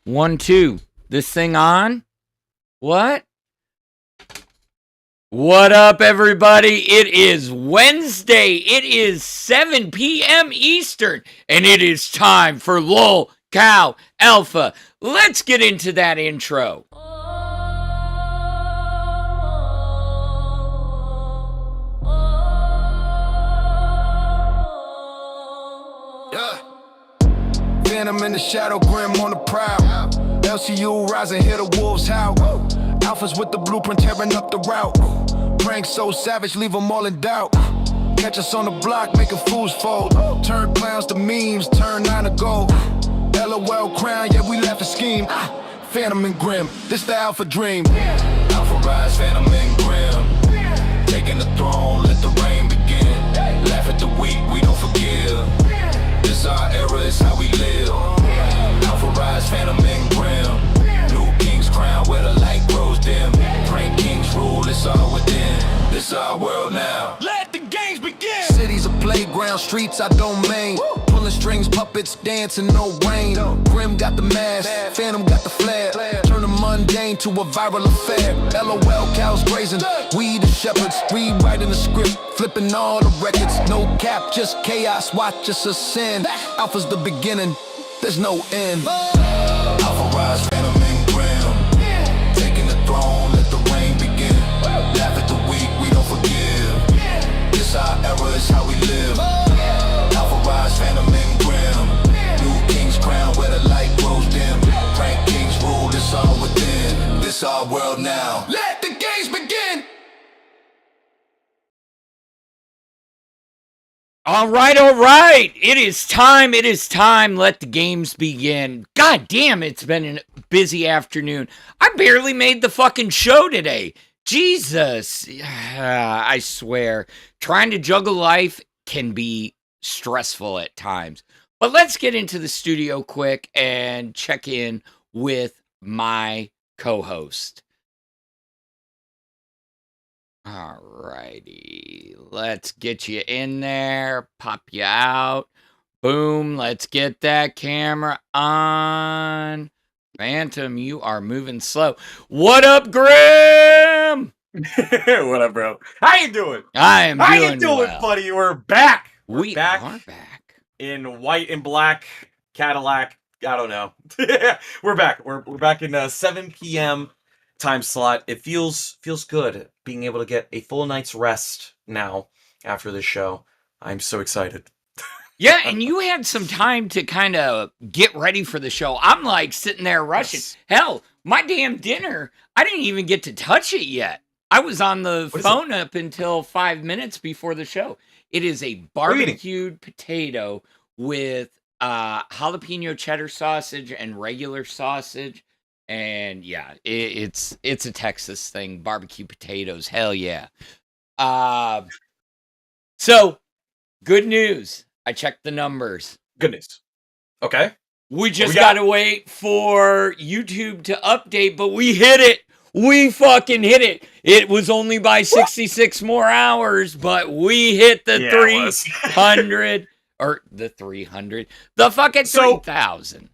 1, 2. This thing on? What? What up, everybody? It is Wednesday. It is 7 p.m. Eastern, and it is time for Lolcow Alpha. Let's get into that intro. Phantom in the shadow, grim on the prowl. LCU rising, hear the wolves howl. Alphas with the blueprint tearing up the route. Prank so savage, leave them all in doubt. Catch us on the block, making fools fold. Turn clowns to memes, turn 9 to gold. LOL crown, yeah, we laugh and scheme. Phantom and grim, this the alpha dream. Alpha rise, phantom and grim. Taking the throne, let the rain begin. Laugh at the weak, we don't forgive. This our era, it's how we live. Alpha rise, phantom and grim. New king's crown, where the light grows dim. Prank kings rule, it's all within. This our world now. Let the games begin. Cities a playground, streets our domain. Pulling strings, puppets dancing, no rain. Grim got the mask, phantom got the flare. Turn the mundane to a viral affair. LOL cows grazing, we the shepherds. Rewriting the script, flipping all the records. No cap, just chaos, watch us ascend. Alpha's the beginning, there's no end. Alpha rise, phantom and grim. Taking the throne, let the rain begin. Laugh at the weak, we don't forgive. This our era, it's how we live. Alpha rise, phantom and grim. New king's crown, where the light grows dim. Prank kings rule, it's all within. This our world now. Let the games begin. All right. It is time. Let the games begin. God damn, it's been a busy afternoon. I barely made the fucking show today. Jesus. I swear. Trying to juggle life can be stressful at times. But let's get into the studio quick and check in with my co-host. All righty, let's get you in there, pop you out, boom, let's get that camera on. Phantom, you are moving slow. What up, Grim? What up, bro? How you doing? I am How doing you doing, well. buddy? We're back. We back are back. in white and black Cadillac. I don't know. We're back. We're back in 7 p.m. time slot. It feels good being able to get a full night's rest now after this show. I'm so excited. Yeah, and you had some time to kind of get ready for the show. I'm like sitting there rushing. Yes. Hell, my damn dinner, I didn't even get to touch it yet. I was on the phone up until 5 minutes before the show. It is a barbecued potato with jalapeno cheddar sausage and regular sausage. And yeah, it's a Texas thing, barbecue potatoes. Hell yeah. So, good news. I checked the numbers. Good news. Okay. We just got to wait for YouTube to update, but we hit it. We fucking hit it. It was only by 66 more hours, but we hit the 300 or the 300, the fucking 3,000.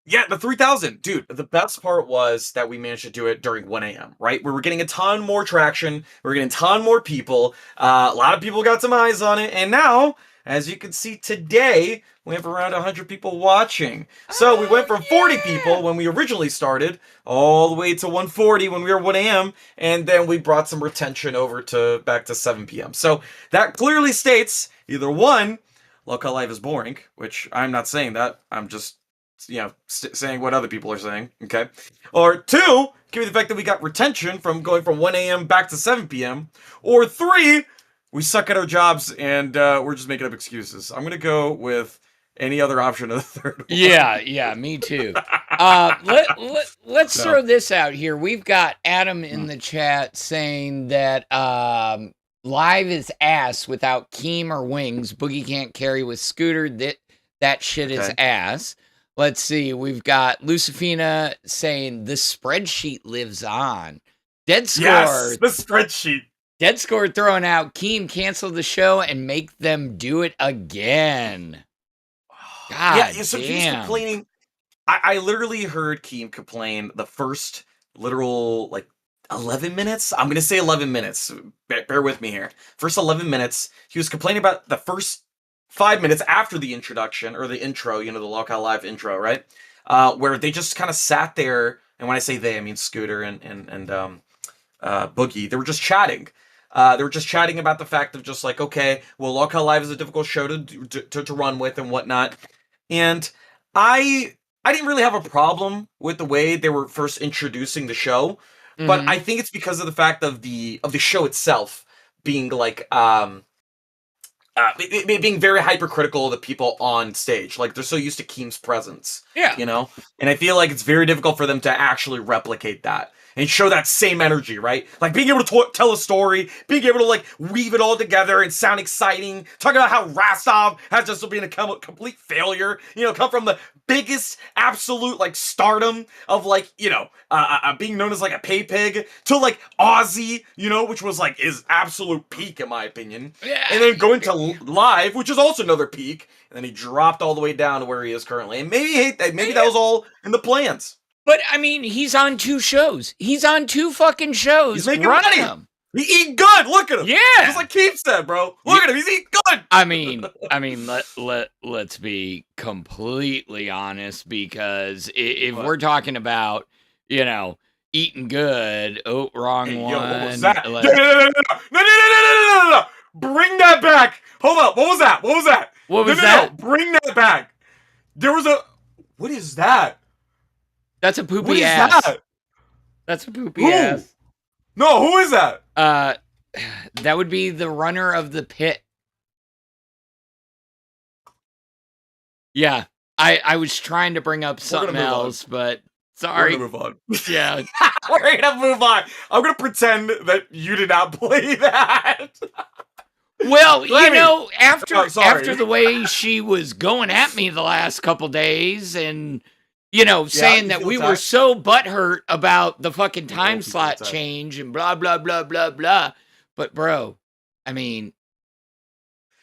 Yeah, the 3,000. Dude, the best part was that we managed to do it during 1 a.m., right? We were getting a ton more traction. We were getting a ton more people. A lot of people got some eyes on it. And now, as you can see today, we have around 100 people watching. So we went from 40 people when we originally started, all the way to 140 when we were 1 a.m., and then we brought some retention over to back to 7 p.m. So that clearly states either one, Lolcow Live is boring, which I'm not saying that. I'm just, saying what other people are saying, okay? Or two, give me the fact that we got retention from going from 1 a.m. back to 7 p.m. Or three, we suck at our jobs and we're just making up excuses. I'm going to go with any other option of the third one. Yeah, me too. Let's throw this out here. We've got Adam in the chat saying that live is ass without Keem or wings. Boogie can't carry with Scooter. That shit is ass. Let's see. We've got Lucifina saying the spreadsheet lives on. Dead Score. Yes, the spreadsheet. Dead Score throwing out Keem, cancel the show and make them do it again. God So he's damn. complaining. I literally heard Keem complain the first literal, like, 11 minutes. I'm going to say 11 minutes. Bear with me here. First 11 minutes, he was complaining about the first 5 minutes after the introduction, or the intro, the Lolcow Live intro, right? Where they just kind of sat there, and when I say they, I mean Scooter and Boogie. They were just chatting. They were just chatting about the fact of just like, okay, well, Lolcow Live is a difficult show to run with and whatnot. And I didn't really have a problem with the way they were first introducing the show, but I think it's because of the fact of the show itself being like being very hypercritical of the people on stage. Like, they're so used to Keem's presence. Yeah. And I feel like it's very difficult for them to actually replicate that and show that same energy, right? Like, being able to tell a story, being able to, like, weave it all together and sound exciting, talking about how Rastov has just been a complete failure, come from the biggest absolute, like, stardom of, like, being known as, like, a pay pig, to, like, Ozzy, which was, like, his absolute peak, in my opinion. Yeah. And then going to Live, which is also another peak, and then he dropped all the way down to where he is currently. And maybe that was all in the plans. But, I mean, he's on 2 shows. He's on 2 fucking shows. He's making running money. them. He eating good. Look at him. Yeah. Just like Keemstar, bro. Look at him. He's eating good. I mean, let's be completely honest, because if we're talking about, eating good, wrong Hey, one. yo, what was that? No. Bring that back. Hold up. What was that? What was that? No. Bring that back. There was a... What is that? That's a poopy What is ass. that? That's a poopy ass. No, who is that? That would be the runner of the pit. Yeah, I was trying to bring up something else, but sorry. We're gonna move on. Yeah. We're gonna move on. I'm gonna pretend that you did not play that. Well, after sorry. the way she was going at me the last couple days, and saying that we were so butthurt about the fucking time slot change and blah blah blah blah blah. But bro, I mean,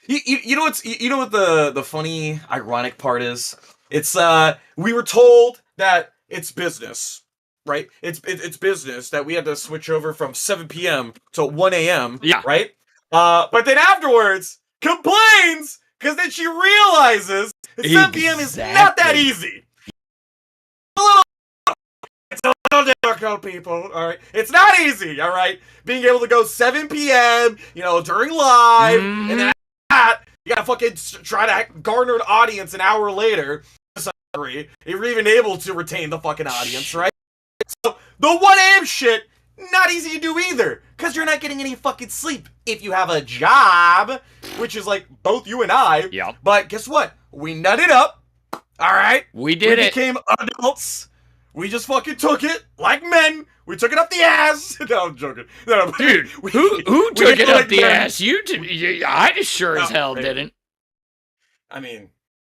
you know what the funny, ironic part is? It's we were told that it's business, right? It's business that we had to switch over from 7 p.m. to 1 a.m. Yeah. Right? But then afterwards complains because then she realizes that 7 p.m. is not that easy. It's a little difficult, people. All right, it's not easy. All right, being able to go 7 p.m. During Live, and then after that, you gotta fucking try to garner an audience an hour later. If you're even able to retain the fucking audience, right? So the 1 a.m. shit, not easy to do either, because you're not getting any fucking sleep if you have a job, which is like both you and I. Yep. But guess what? We nutted up. All right. We did it. We became adults. We just fucking took it like men. We took it up the ass. No, I'm joking. No, dude, who took it up the ass? You did. I just sure as hell didn't. I mean,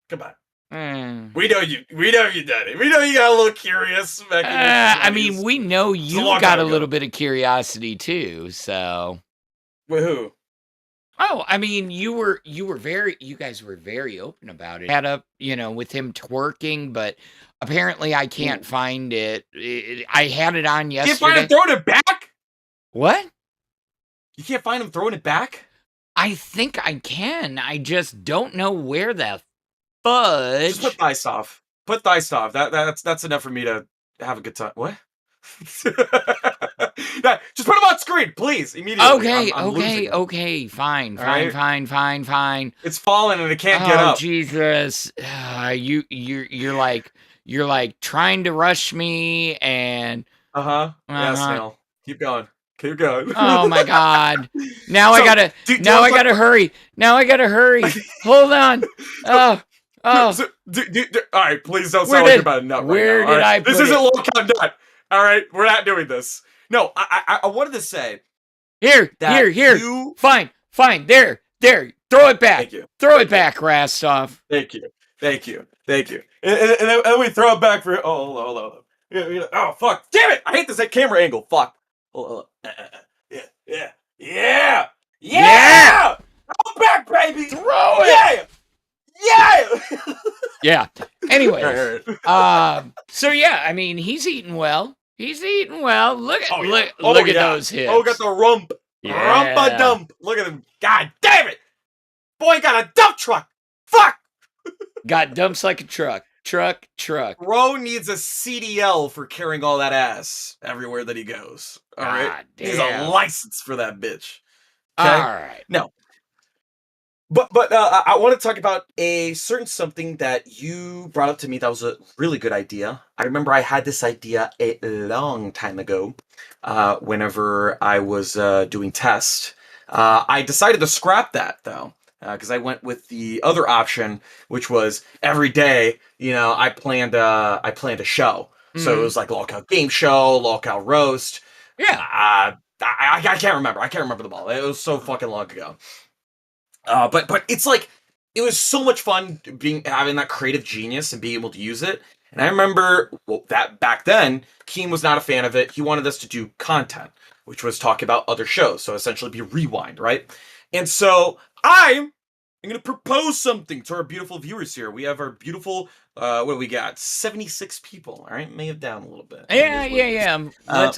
come on. Mm. We know you did it. We know you got a little curious. I mean, we know you got a little bit of curiosity too. So, with who? Oh, I mean, you guys were very open about it. Had up, with him twerking, but apparently I can't find it. I had it on yesterday. You can't find him throwing it back? What? You can't find him throwing it back? I think I can. I just don't know where the fudge. Just put Dice off. Put Dice off. That's enough for me to have a good time. What? Just put him on screen, please, immediately. Okay, fine. It's falling and it can't get up. Oh Jesus! You're like trying to rush me and. Yeah, Snail. Keep going. Oh my God! Now I gotta hurry. Hold on. Oh. All right, please don't sound like you're about to nut right now. Where did I put it? This isn't Lolcow nut. All right, we're not doing this. No, I wanted to say. Here. Fine. There. Throw it back. Thank you. Throw it back, Rastov. Thank you. And then we throw it back for. Oh, hold on. Oh, fuck. Damn it. I hate this camera angle. Fuck. Hold on. Yeah. I'm back, baby. Throw it. Yeah. Yeah. Anyways, so yeah, I mean, he's eating well. He's eating well. Look at look at those hips. Oh, got the rump. Yeah. Rumpa dump. Look at him. God damn it. Boy got a dump truck. Fuck. Got dumps like a truck. Truck. Bro needs a CDL for carrying all that ass everywhere that he goes. All right. He needs a license for that bitch. Okay? All right. No. But I want to talk about a certain something that you brought up to me that was a really good idea. I remember I had this idea a long time ago whenever I was doing tests. I decided to scrap that, though, because I went with the other option, which was every day, I planned a show. So it was like Lolcow Game Show, Lolcow Roast. Yeah. I can't remember. I can't remember them all. It was so fucking long ago. But it's like it was so much fun having that creative genius and being able to use it. And I remember that back then, Keem was not a fan of it. He wanted us to do content, which was talk about other shows. So essentially be rewind, right? And so I'm going to propose something to our beautiful viewers here. We have our beautiful, what do we got? 76 people, all right? May have down a little bit. Yeah.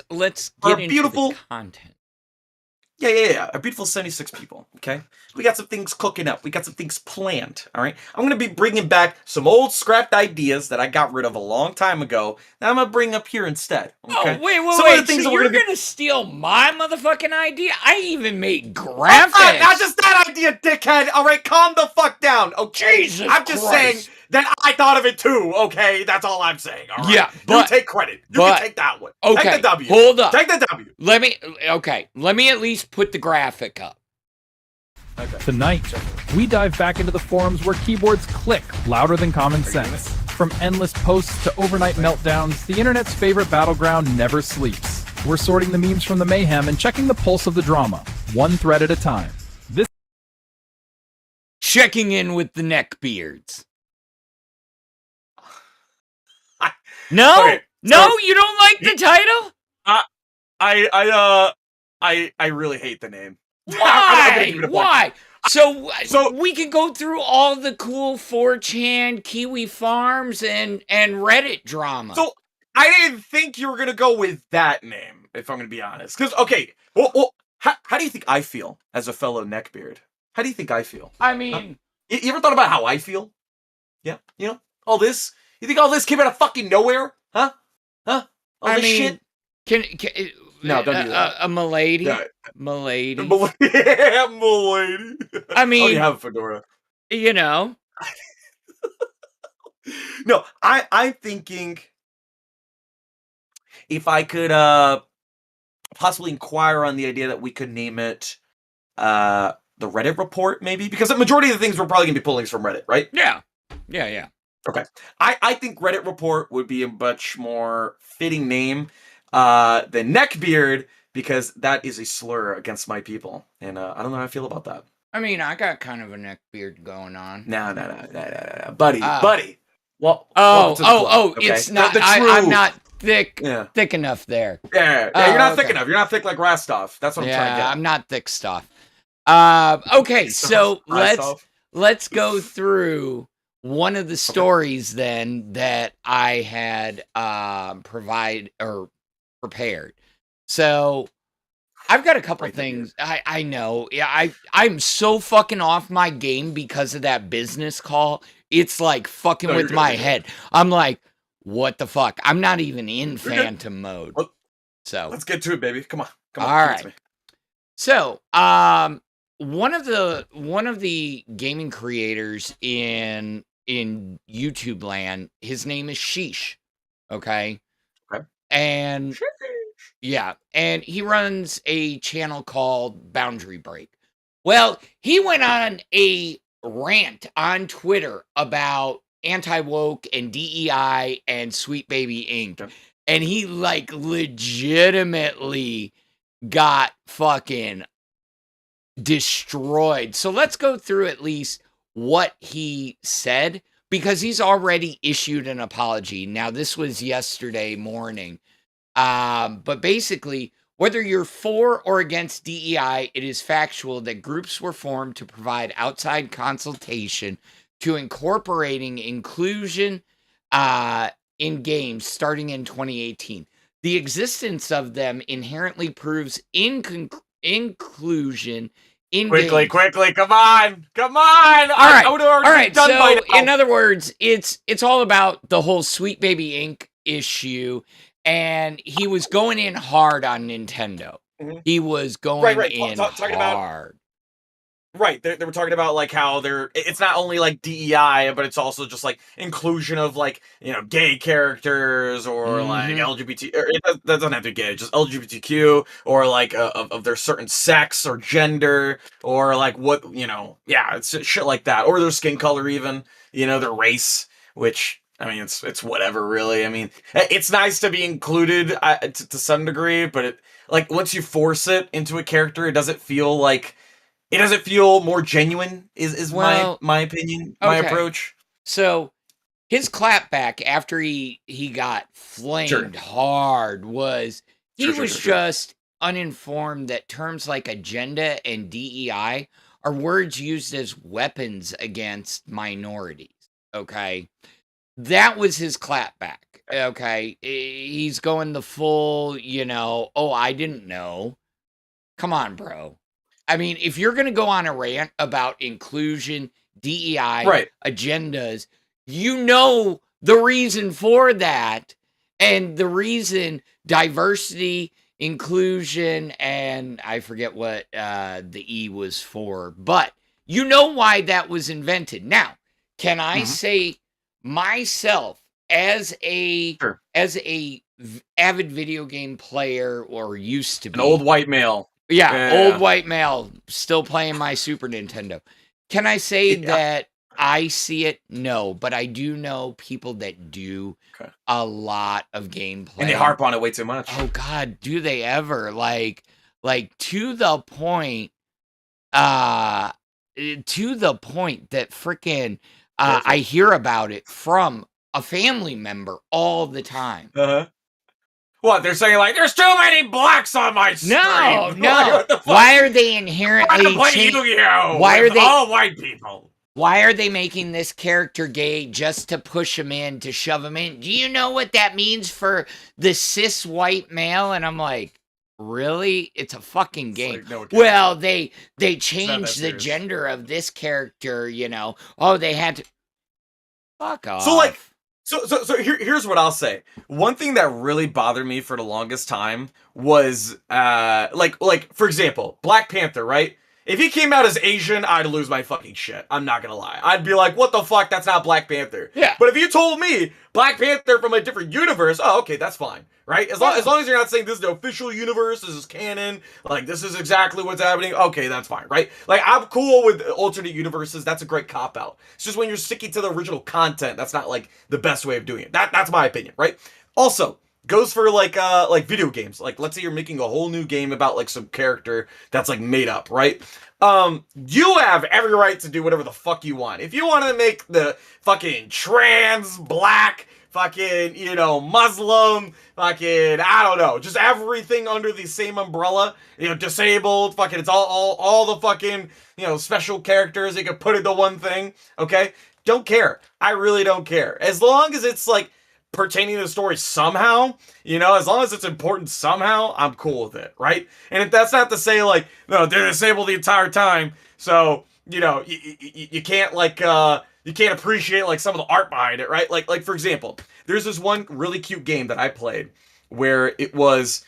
Let's get into beautiful the content. Yeah. A beautiful 76 people, okay? We got some things cooking up. We got some things planned, all right? I'm going to be bringing back some old scrapped ideas that I got rid of a long time ago that I'm going to bring up here instead, okay? Oh, wait. So you're going to steal my motherfucking idea? I even made graphics. Not just that idea, dickhead, all right? Calm the fuck down, okay? Jesus I'm just saying that I thought of it too, okay? That's all I'm saying, all right? Yeah, but... You take credit. You can take that one. Okay, take the W. Hold up. Take the W. Let me at least put the graphic up. Okay. Tonight, we dive back into the forums where keyboards click louder than common sense. From endless posts to overnight meltdowns, the internet's favorite battleground never sleeps. We're sorting the memes from the mayhem and checking the pulse of the drama, one thread at a time. Checking in with the neckbeards. No? Okay, No, you don't like the title? I really hate the name. Why? Why? So we can go through all the cool 4chan, Kiwi Farms, and Reddit drama. So I didn't think you were gonna go with that name, if I'm gonna be honest. Because well, how do you think I feel as a fellow neckbeard? How do you think I feel? I mean, you ever thought about how I feel? Yeah, all this. You think all this came out of fucking nowhere? Huh? All this shit? Can no, don't do that. A milady? Yeah. Milady. Yeah, milady. I mean... Oh, you have a fedora. No, I'm thinking if I could possibly inquire on the idea that we could name it the Reddit Report, maybe? Because the majority of the things we're probably going to be pulling is from Reddit, right? Yeah. Okay. I think Reddit Report would be a much more fitting name than Neckbeard, because that is a slur against my people. And I don't know how I feel about that. I mean, I got kind of a neck beard going on. No. Buddy. Well, okay? It's not, I'm not thick enough there. Yeah, you're not thick enough. You're not thick like Rastov. That's what I'm trying to get. I'm not thick stuff. Okay, so let's go through one of the stories then that I had prepared. So I've got a couple things. I know. Yeah, I'm so fucking off my game because of that business call. It's like fucking with my head. I'm like, what the fuck? I'm not even in phantom mode. So let's get to it, baby. Come on. All right. So, one of the gaming creators in YouTube land, his name is Sheesh. Okay. And yeah, and he runs a channel called Boundary Break. Well, he went on a rant on Twitter about anti-woke and DEI and Sweet Baby Inc. And he like legitimately got fucking destroyed. So let's go through at least what he said, because he's already issued an apology. Now, this was yesterday morning. But basically, whether you're for or against DEI, it is factual that groups were formed to provide outside consultation to incorporating inclusion in games starting in 2018. The existence of them inherently proves inclusion in Quickly, games. quickly, come on! Come on! All right. I would have already All been right. done by So, now. in other words, it's all about the whole Sweet Baby Inc. issue, and he was going in hard on Nintendo. Mhm. He was Right, going right. in Talking about hard. right. They were talking about like how it's not only like DEI, but it's also just like inclusion of like, gay characters or like Mhm. LGBT, or that doesn't have to be gay, just LGBTQ, or like of their certain sex or gender, or like what, yeah, it's shit like that, or their skin color even, their race, which I mean, it's whatever really. I mean, it's nice to be included to some degree, but like once you force it into a character, it doesn't feel more genuine, is Well, my opinion, my okay. approach. So, his clapback after he got Sure. flamed hard was he Sure, sure, was sure, sure. just uninformed that terms like agenda and DEI are words used as weapons against minorities. Okay. That was his clapback. Okay. He's going the full, oh, I didn't know. Come on, bro. I mean, if you're going to go on a rant about inclusion, DEI, Right. agendas, you know the reason for that, and the reason diversity, inclusion, and I forget what the E was for, but you know why that was invented. Now, can I Mhm. say myself as a Sure. avid video game player, or used to An old be? white male. Yeah, old Yeah. white male still playing my Super Nintendo. Can I say Yeah. that I see it? No, but I do know people that do Okay. a lot of gameplay. And they harp on it way too much. Oh God, do they ever? Like to the point, uh that freaking I Careful. hear about it from a family member all the time. Uh-huh. What, they're saying like, there's too many blacks on my stream. No, Like, no. what the fuck? Why are they I'm to inherently play Yu-Gi-Oh! Why are with they all white people? Why are they making this character gay just to push him in, to shove him in? Do you know what that means for the cis white male? And I'm like, really? It's a fucking It's game. like, no, it can't be. Well, they It's not that changed the serious. gender of this character, Oh, they had to fuck off. So like, so here's what I'll say. One thing that really bothered me for the longest time was like for example, Black Panther, right? If he came out as Asian, I'd lose my fucking shit. I'm not gonna lie. I'd be like, what the fuck? That's not Black Panther. Yeah. But if you told me Black Panther from a different universe, oh, okay, that's fine, right? As long as you're not saying this is the official universe, this is canon, like this is exactly what's happening, okay, that's fine, right? Like I'm cool with alternate universes. That's a great cop out. It's just when you're sticking to the original content, that's not like the best way of doing it. That's my opinion, right? Also, goes for like video games. Like let's say you're making a whole new game about like some character that's like made up, right? You have every right to do whatever the fuck you want. If you want to make the fucking trans, black, fucking, Muslim, fucking, I don't know, just everything under the same umbrella, disabled, fucking, it's all the fucking, special characters you can put into one thing, okay? Don't care. I really don't care. As long as it's like pertaining to the story somehow, as long as it's important somehow, I'm cool with it, right? And if that's not to say like, no, they're disabled the entire time, so you can't like you can't appreciate like some of the art behind it, right? Like for example, there's this one really cute game that I played where it was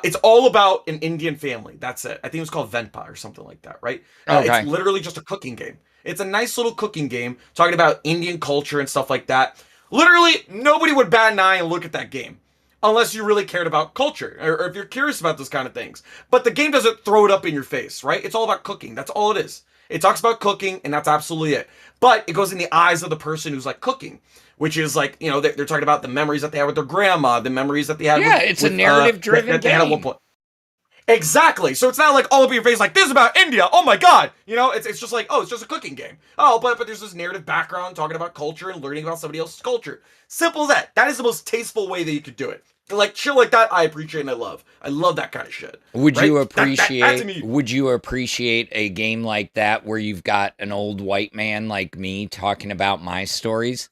it's all about an Indian family. That's it. I think it was called Venpa or something like that, right? Okay. It's literally just a cooking game. It's a nice little cooking game talking about Indian culture and stuff like that. Literally, nobody would bat an eye and look at that game unless you really cared about culture or if you're curious about those kind of things. But the game doesn't throw it up in your face, right? It's all about cooking. That's all it is. It talks about cooking, and that's absolutely it. But it goes in the eyes of the person who's like cooking, which is like, they're talking about the memories that they had with their grandma, the memories that they had Yeah, it's a narrative-driven that they had at one game. point. Exactly. So it's not like all up in your face like this is about India. Oh my god. It's just like, oh, it's just a cooking game. Oh, but there's this narrative background talking about culture and learning about somebody else's culture. Simple as that. That is the most tasteful way that you could do it. Like shit like that I appreciate and I love. I love that kind of shit. Would right? you That to appreciate me, would you appreciate a game like that where you've got an old white man like me talking about my stories?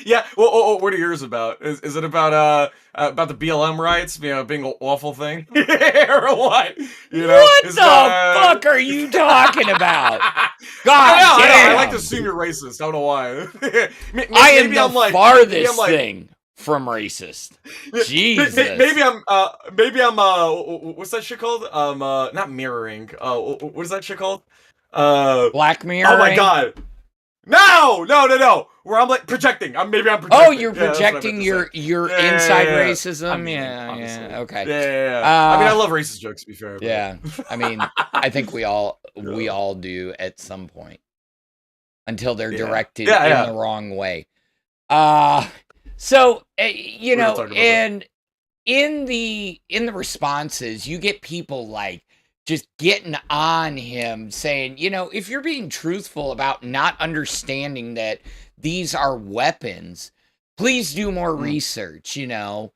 Yeah. Well, what are yours about? Is it about the BLM rights, being an awful thing, or what? What Is it the fuck are you talking about? I God know. I like to damn! assume you're racist. I don't know why. I am Maybe the I'm like, farthest thing from racist. Jesus. maybe I'm what's that shit called? Not mirroring. What is that shit called? Black Oh my mirroring? god. No. Where I'm like projecting. Maybe I'm projecting. Oh, you're Yeah, that's what I meant projecting to your say. your Yeah. inside Yeah. I racism? mean, Yeah, obviously. okay. Yeah. I mean, I Uh, love racist jokes, to be fair. yeah. I mean, I think we all Yeah. do at some point until they're Yeah. directed Yeah. in the Yeah. wrong way. So you We were know, talking about that. and in the responses, you get people like just getting on him saying, if you're being truthful about not understanding that these are weapons, please do more Mm, research, mm,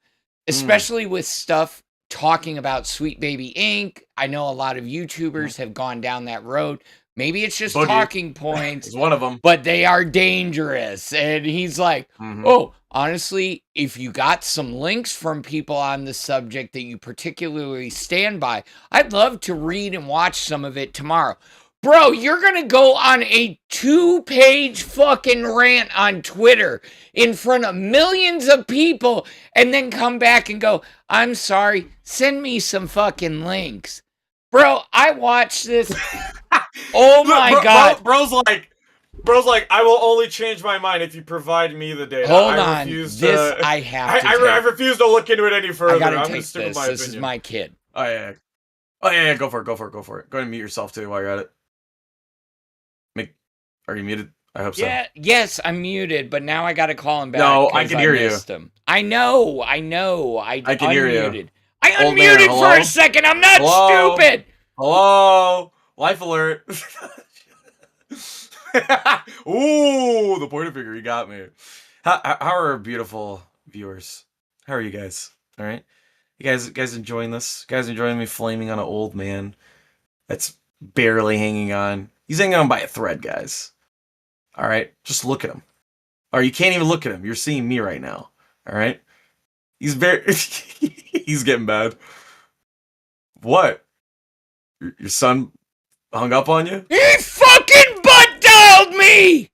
especially with stuff talking about Sweet Baby Inc. I know a lot of mm. YouTubers have gone down that road. Maybe it's just Boogie talking points, is one of them. but they are dangerous. And he's like, Hmm. oh, honestly, if you got some links from people on the subject that you particularly stand by, I'd love to read and watch some of it tomorrow. Bro, you're going to go on a 2-page fucking rant on Twitter in front of millions of people and then come back and go, I'm sorry, send me some fucking links. Bro, I watched this. Oh Look, my God. bro's like, I will only change my mind if you provide me the data. Hold I on. refuse This to. I have to I take. refuse to look into it any I further. gotta I'm gonna take stick with this. my This is opinion. my kid. Oh yeah. Oh yeah. Go for it. Go ahead and mute yourself too while you're at it. Are you muted? I hope so. Yeah, yes, I'm muted, but now I gotta call him back. No, I 'cause can hear you. missed him. I know. I I can hear you. unmuted. I Old man, unmuted for hello? a second. I'm not Hello? stupid. Hello. Life alert. Ooh, the pointer finger. You got me. How are our beautiful viewers? How are you guys? All right. You guys enjoying this? You guys enjoying me flaming on an old man that's barely hanging on? He's hanging on by a thread, guys. All right. Just look at him. Or you can't even look at him. You're seeing me right now. All right. He's very. He's getting bad. What? Your son hung up on you? He fucking butt dialed me.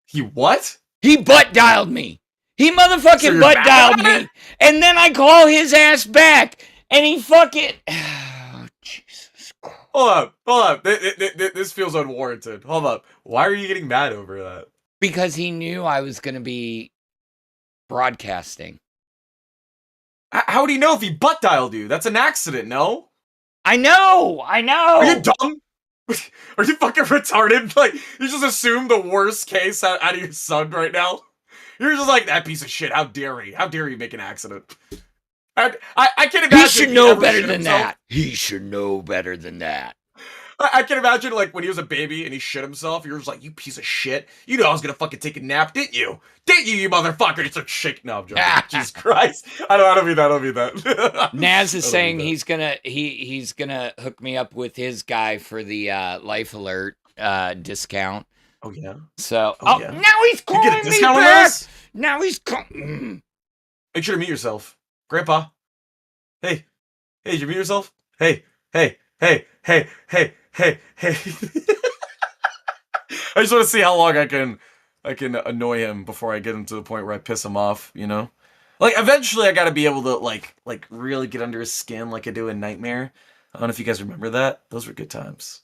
He what? He butt dialed me. He So motherfucking you're butt mad dialed about it? me. And then I call his ass back, and he fucking. Oh, Jesus Christ. Hold up. This feels unwarranted. Hold up. Why are you getting mad over that? Because he knew I was gonna be broadcasting. How would he know if he butt dialed you? That's an accident, no? I know. Are you dumb? Are you fucking retarded? Like, you just assume the worst case out of your son right now? You're just like, that piece of shit, how dare he? How dare he make an accident? I can imagine. He should if know ever better shit than himself. that. He should know better than that. I can imagine, like, when he was a baby and he shit himself, you're just like, you piece of shit. You know I was gonna fucking take a nap, didn't you? Didn't you, you motherfucker? It's like, shake. No, I'm joking. Jesus Christ. I don't mean that. Naz is saying mean he's gonna hook me up with his guy for the Life Alert discount. Oh, yeah? So, Oh, yeah? now he's You calling get a me discount on back. this? Now he's calling. Make sure to mute yourself. Grandpa. Hey. Hey, did you mute yourself? Hey. I just want to see how long I can annoy him before I get him to the point where I piss him off, you know? Like, eventually I gotta be able to, like really get under his skin like I do in Nightmare. I don't know if you guys remember that. Those were good times.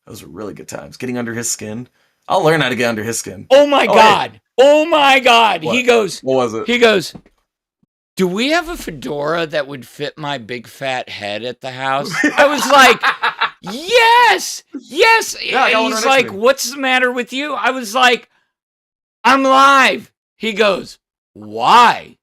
Those were really good times. Getting under his skin. I'll learn how to get under his skin. Oh my God! Hey. Oh my God! What? He goes. What was it? He goes. Do we have a fedora that would fit my big fat head at the house? I was like, yes. Yeah, I got one And he's right next like, to me. what's the matter with you? I was like, I'm live. He goes, why?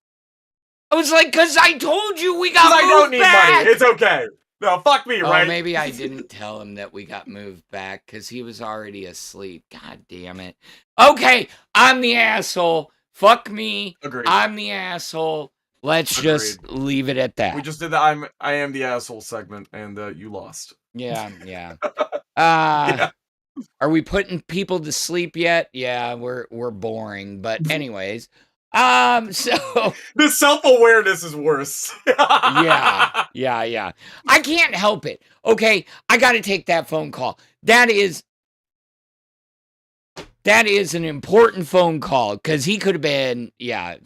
I was like, because I told you we got 'Cause moved I don't need back. money. It's okay. No, fuck me, Oh, right? maybe I didn't tell him that we got moved back because he was already asleep. God damn it. Okay, I'm the asshole. Fuck me. Agreed. I'm the asshole. Let's just leave it at that. We just did the I am the asshole segment, and you lost. Yeah. Yeah. Are we putting people to sleep yet? Yeah, we're boring. But anyways, so The self-awareness is worse. yeah. I can't help it. Okay, I got to take that phone call. That is an important phone call because he could have been, yeah.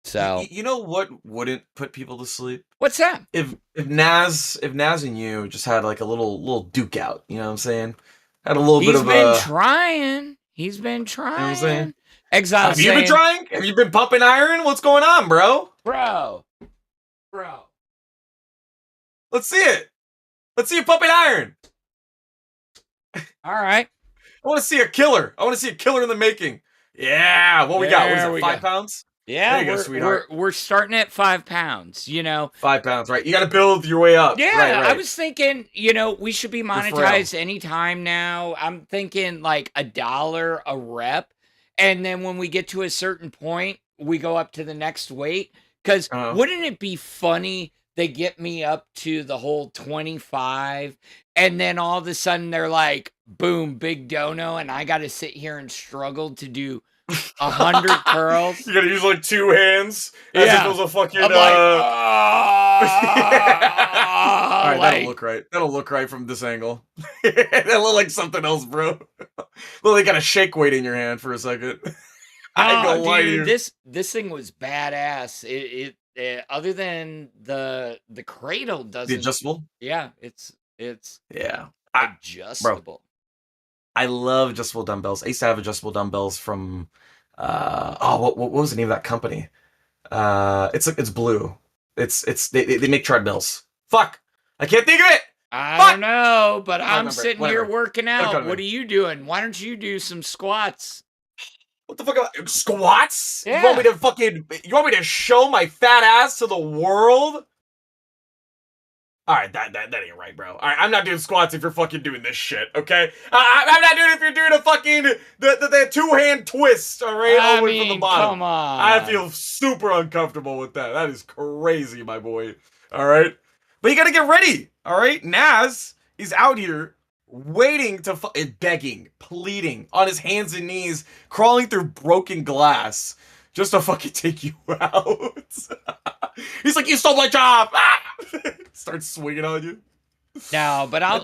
So You know what wouldn't put people to sleep? what's that? If Naz and you just had like a little duke out, you know what I'm saying? Had a little bit He's of been a, trying. He's been you know what I'm saying? trying. Exile Have you been saying, trying? Have you been pumping iron? What's going on, bro? bro. Let's see it. Let's see you pumping iron. All right. I want to see a killer. I want to see a killer in the making. Yeah. What we got? What is There it? we 5 go. pounds? Yeah, There you go, sweetheart. we're starting at 5 pounds, you know. 5 pounds, right? You got to build your way up. Yeah, Right. I was thinking, you know, we should be frail. monetized anytime now. I'm thinking like $1 a rep. And then when we get to a certain point, we go up to the next weight. Because wouldn't it be funny they get me up to the whole 25 and then all of a sudden they're like, boom, big dono, and I got to sit here and struggle to do 100 curls. You got to use like 2 hands as if it was a fucking. I'm like, All right, like, that'll look right. That'll look right from this angle. That'll look like something else, bro. Well, you got a shake weight in your hand for a second. I ain't gonna lie to you. This thing was badass. It other than the cradle doesn't. The adjustable. Yeah, it's Yeah, adjustable. I love adjustable dumbbells. I used to have adjustable dumbbells from. What was the name of that company? It's blue. They make treadmills. Fuck, I can't think of it. I don't know, but I'm remember. sitting Whatever. here working out. Whatever. What are you doing? Why don't you do some squats? What the fuck? Squats? Yeah. You want me to show my fat ass to the world? All right, that ain't right, bro. All right, I'm not doing squats if you're fucking doing this shit, okay? I'm not doing it if you're doing a fucking the 2-hand twist, all right, all the way from the bottom. Come on. I feel super uncomfortable with that. That is crazy, my boy. All right, but you gotta get ready. All right, Naz is out here waiting to begging, pleading on his hands and knees, crawling through broken glass just to fucking take you out. He's like, you stole my job. Starts swinging on you. No, but I'll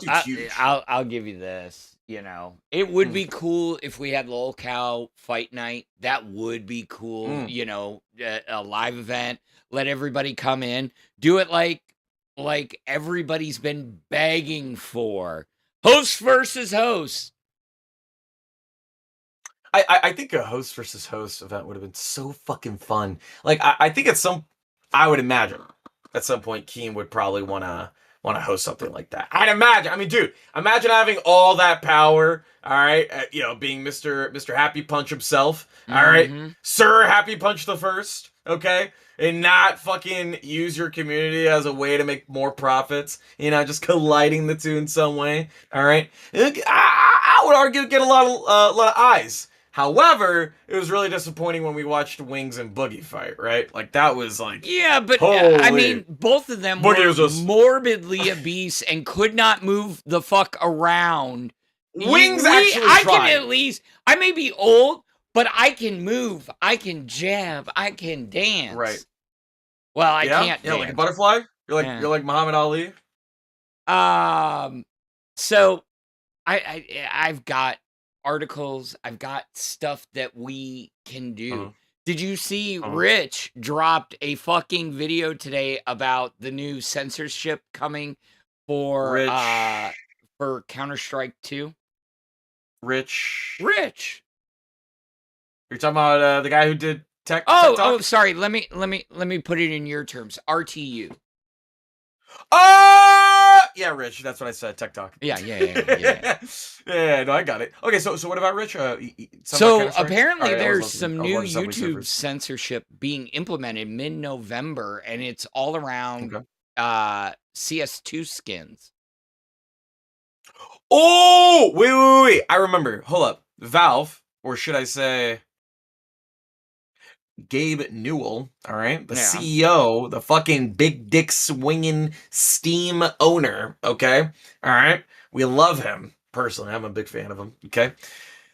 give you this. You know, it would be cool if we had Lolcow fight night. That would be cool. You know, a live event. Let everybody come in. Do it like everybody's been begging for. Host versus host. I think a host versus host event would have been so fucking fun. Like I think I would imagine at some point Keem would probably wanna host something like that. I'd imagine. I mean, dude, imagine having all that power. All right, you know, being Mr. Happy Punch himself. All right, Sir Happy Punch the First. Okay. And not fucking use your community as a way to make more profits. You know, just colliding the two in some way. All right, I would argue get a lot of eyes. However, it was really disappointing when we watched Wings and Boogie fight. Right, like that was like, yeah, but holy. I mean, both of them Boogie were was morbidly obese and could not move the fuck around. Wings actually tried. I can at least. I may be old, but I can move. I can jab. I can dance. Right. Well, I can't. Yeah, dance. like a butterfly. You're like Muhammad Ali. So I've got articles. I've got stuff that we can do. Did you see Rich dropped a fucking video today about the new censorship coming for Counter-Strike 2? Rich. You're talking about the guy who did tech. Oh, sorry. Let me put it in your terms. RTU. Yeah, Rich. That's what I said. Tech Talk. Yeah. Yeah, no, I got it. Okay, so what about Rich? So apparently there's some I new wanted somebody YouTube first. censorship being implemented mid-November, and it's all around CS2 skins. Oh, wait. I remember. Hold up. Valve, or should I say Gabe Newell, all right? The CEO, the fucking big dick swinging Steam owner, okay? All right? We love him. personally. I'm a big fan of him. Okay.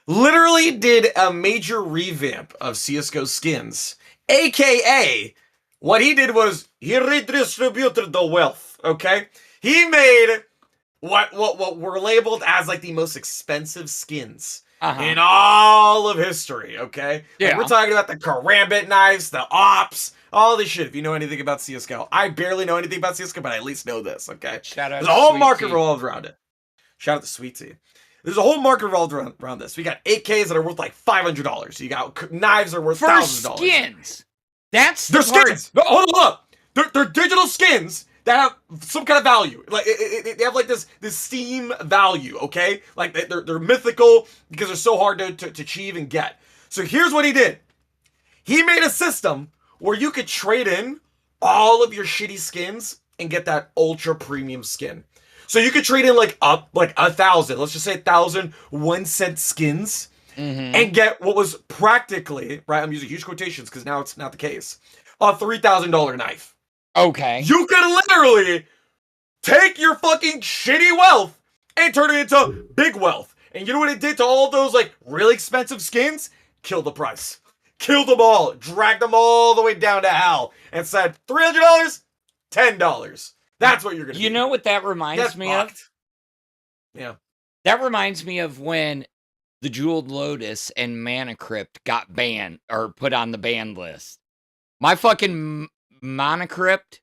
Literally did a major revamp of CSGO skins, aka what he did was he redistributed the wealth. Okay, he made what were labeled as like the most expensive skins in all of history. Okay, Yeah, like, we're talking about the karambit knives, the ops, all this shit. If you know anything about CSGO, I barely know anything about CSGO, but I at least know this. Okay, shout out there's a whole Sweet market Tea. revolved around it. Shout out to Sweet Tea. There's a whole market revolved around this. We got 8Ks that are worth like $500. You got knives that are worth For $1,000. skins. That's They're the part. skins. No, hold on. They're digital skins that have some kind of value. Like they have like this Steam value. Okay, like they're mythical because they're so hard to achieve and get. So here's what he did. He made a system where you could trade in all of your shitty skins and get that ultra premium skin. So you could trade in like 1,000, let's just say 1,000 1-cent skins, and get what was practically, right? I'm using huge quotations because now it's not the case, a $3,000 knife. Okay. You could literally take your fucking shitty wealth and turn it into big wealth. And you know what it did to all those like really expensive skins? Killed the price. Killed them all. Dragged them all the way down to hell. And said, $300, $10. That's what you're going to do. You know what that reminds me of? Yeah. That reminds me of when the Jeweled Lotus and Mana Crypt got banned or put on the banned list. My fucking Mana Crypt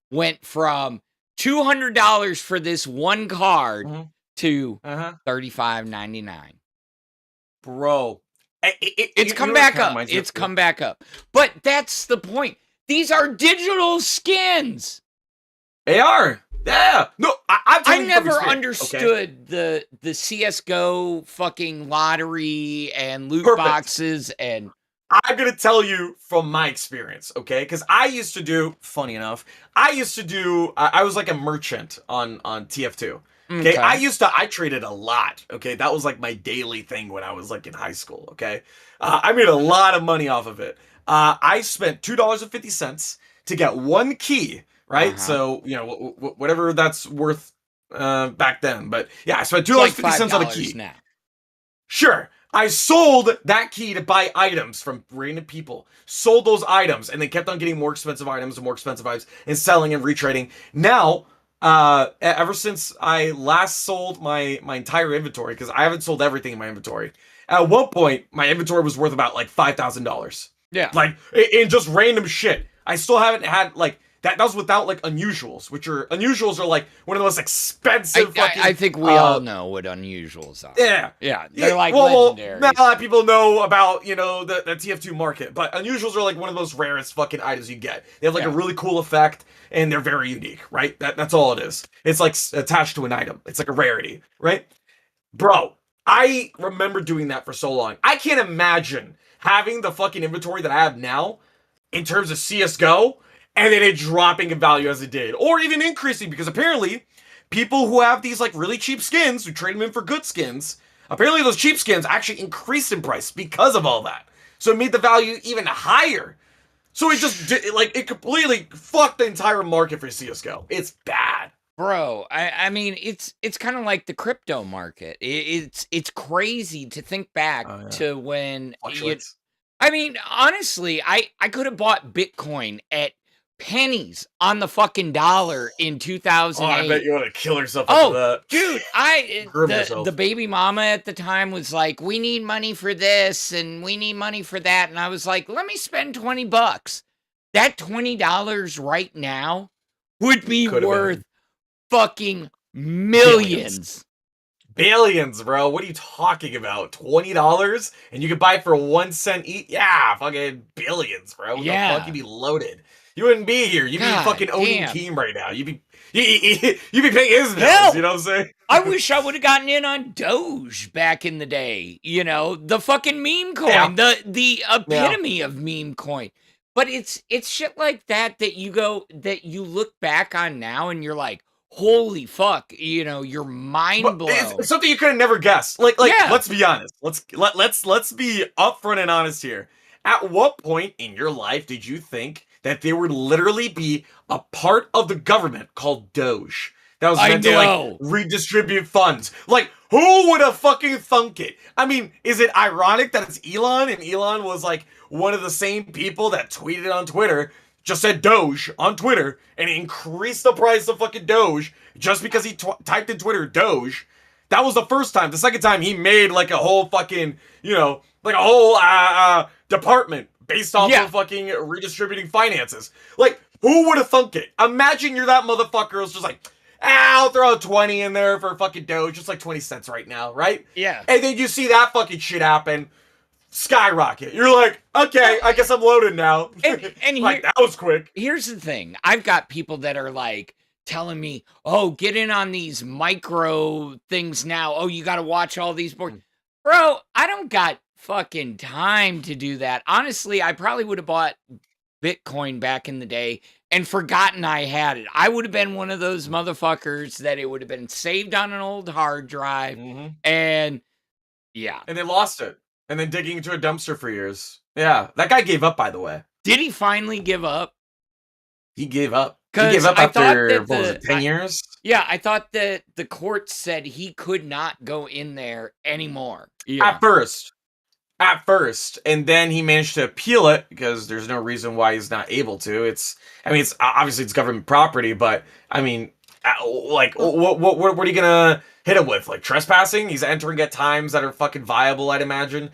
went from $200 for this one card to $35.99. Bro. It's come back up. It's come back up. But that's the point. These are digital skins. They are. Yeah. No, I never understood the CSGO fucking lottery and loot boxes and... I'm going to tell you from my experience, okay? Because I used to do, funny enough, I was like a merchant on TF2. Okay? I traded a lot, okay? That was like my daily thing when I was like in high school, okay? I made a lot of money off of it. I spent $2.50 to get one key, right? So, you know, whatever that's worth back then. But yeah, I spent $2.50 on a key. Now. Sure. I sold that key to buy items from random people. Sold those items and then kept on getting more expensive items and selling and retrading. Now, ever since I last sold my entire inventory, because I haven't sold everything in my inventory. At one point, my inventory was worth about like $5,000. Yeah. Like in just random shit. I still haven't had like that was without like unusuals, unusuals are like one of the most expensive I think we all know what unusuals are. Yeah. Yeah. They're like legendary. Not a lot of people know about, you know, the TF2 market, but unusuals are like one of those rarest fucking items you get. They have like a really cool effect and they're very unique, right? That's all it is. It's like attached to an item. It's like a rarity, right? Bro, I remember doing that for so long. I can't imagine having the fucking inventory that I have now in terms of CSGO and then it dropping in value as it did, or even increasing, because apparently people who have these like really cheap skins, who trade them in for good skins, apparently those cheap skins actually increased in price because of all that. So it made the value even higher. So it just it completely fucked the entire market for CSGO. It's bad. Bro, I mean, it's kind of like the crypto market. It's crazy to think back to when I mean, honestly, I could have bought Bitcoin at pennies on the fucking dollar in 2008. Oh, I bet you want to kill yourself after that. Dude, the baby mama at the time was like, we need money for this and we need money for that. And I was like, let me spend $20. That $20 right now would be worth fucking millions. Billions, bro. What are you talking about? $20? And you could buy it for 1 cent each? Yeah, fucking billions, bro. What the fuck? You'd be loaded. You wouldn't be here. You'd be fucking owning Keem right now. You'd be paying his bills. You know what I'm saying? I wish I would have gotten in on Doge back in the day. You know, the fucking meme coin, the epitome of meme coin. But it's shit like that you look back on now and you're like, holy fuck, you know, you're mind blown. It's something you could have never guessed. Like let's be honest. Let's be upfront and honest here. At what point in your life did you think that there would literally be a part of the government called Doge that was meant to like redistribute funds? Like, Who would have fucking thunk it? I mean, is it ironic that it's Elon and Elon was like one of the same people that tweeted on Twitter, just said Doge on Twitter and increased the price of fucking Doge just because he typed in Twitter Doge? That was the first time. The second time he made like a whole fucking, like a whole department based off of fucking redistributing finances. Like, who would have thunk it? Imagine you're that motherfucker who's just like, I'll throw a 20 in there for fucking Doge, just like 20 cents right now, right? Yeah. And then you see that fucking shit happen, skyrocket. You're like, okay, I guess I'm loaded now. And like, that was quick. Here's the thing. I've got people that are like telling me, oh, get in on these micro things now. Oh, you got to watch all these boards. Bro, I don't got fucking time to do that. Honestly, I probably would have bought Bitcoin back in the day and forgotten I had it. I would have been one of those motherfuckers that it would have been saved on an old hard drive. And yeah. And they lost it. And then digging into a dumpster for years. Yeah. That guy gave up, by the way. Did he finally give up? He gave up. He gave up after, what was it, 10 years? Yeah, I thought that the court said he could not go in there anymore. Yeah. At first, and then he managed to appeal it because there's no reason why he's not able to. It's obviously it's government property, but I mean, like, what are you gonna hit him with? Like trespassing? He's entering at times that are fucking viable, I'd imagine.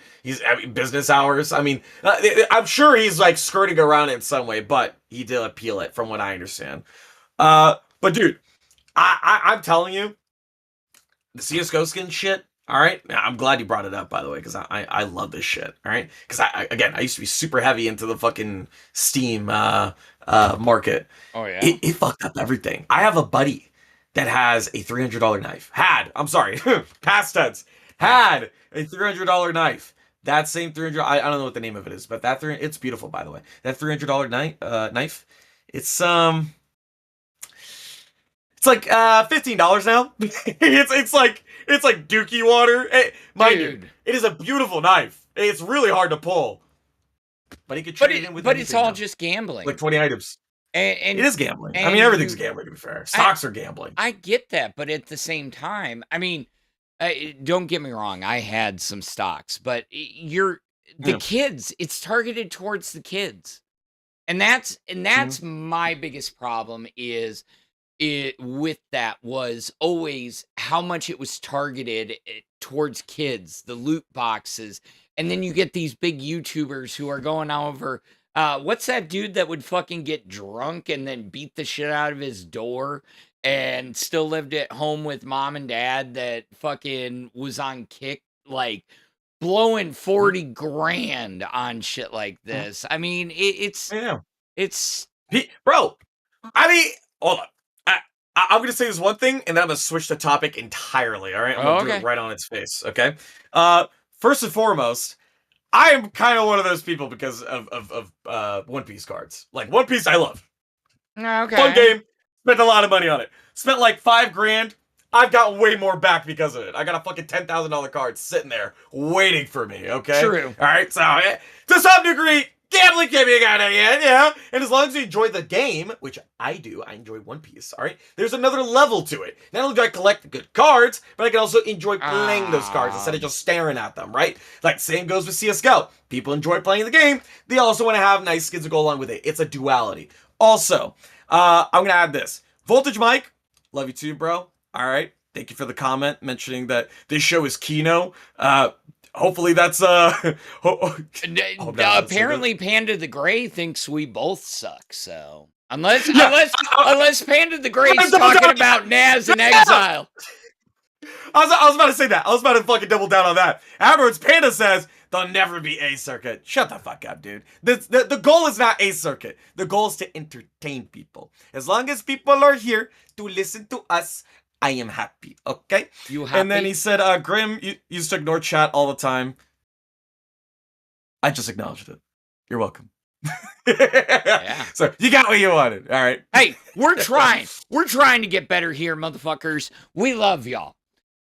Business hours. I mean, I'm sure he's like skirting around it in some way, but he did appeal it, from what I understand. But dude, I'm telling you, the CS:GO skin shit. All right, I'm glad you brought it up, by the way, because I love this shit. All right, because I used to be super heavy into the fucking Steam market. Oh yeah, it fucked up everything. I have a buddy that has a $300 knife. Past tense. Had a $300 knife. That same 300. I don't know what the name of it is, but it's beautiful, by the way. That $300 knife. It's like $15 now. It's like dookie water. Mind you, it is a beautiful knife. It's really hard to pull. But he could trade it in with anything. But it's all just gambling. Like 20 items. And it is gambling. I mean, everything's gambling, to be fair. Stocks are gambling. I get that, but at the same time, I mean, don't get me wrong. I had some stocks, but kids. It's targeted towards the kids, and that's my biggest problem is. With that was always how much it was targeted towards kids, the loot boxes. And then you get these big YouTubers who are going over, what's that dude that would fucking get drunk and then beat the shit out of his door and still lived at home with mom and dad that fucking was on Kick, like blowing 40 grand on shit like this. I mean, bro, I mean, hold on. I'm going to say this one thing, and then I'm going to switch the topic entirely, all right? I'm going to do it right on its face, okay? First and foremost, I am kind of one of those people because of One Piece cards. Like, One Piece, I love. Okay. Fun game. Spent a lot of money on it. Spent like $5,000. I've got way more back because of it. I got a fucking $10,000 card sitting there waiting for me, okay? True. All right, so to some degree, gambling can be a good idea, yeah. And as long as you enjoy the game, which I do, I enjoy One Piece, all right? There's another level to it. Not only do I collect good cards, but I can also enjoy playing those cards instead of just staring at them, right? Like, same goes with CSGO. People enjoy playing the game. They also want to have nice skins to go along with it. It's a duality. Also, I'm going to add this. Voltage Mike, love you too, bro. All right. Thank you for the comment mentioning that this show is Kino. Hopefully that's apparently Panda the Gray thinks we both suck, so unless Panda the Gray's talking about Naz in Exile. I was about to say that. I was about to fucking double down on that. Afterwards, Panda says there'll never be a circuit. Shut the fuck up, dude. The goal is not a circuit. The goal is to entertain people. As long as people are here to listen to us, I am happy, okay? You happy? And then he said, Grim, you used to ignore chat all the time. I just acknowledged it. You're welcome. Yeah. So you got what you wanted, all right? Hey, we're trying. We're trying to get better here, motherfuckers. We love y'all.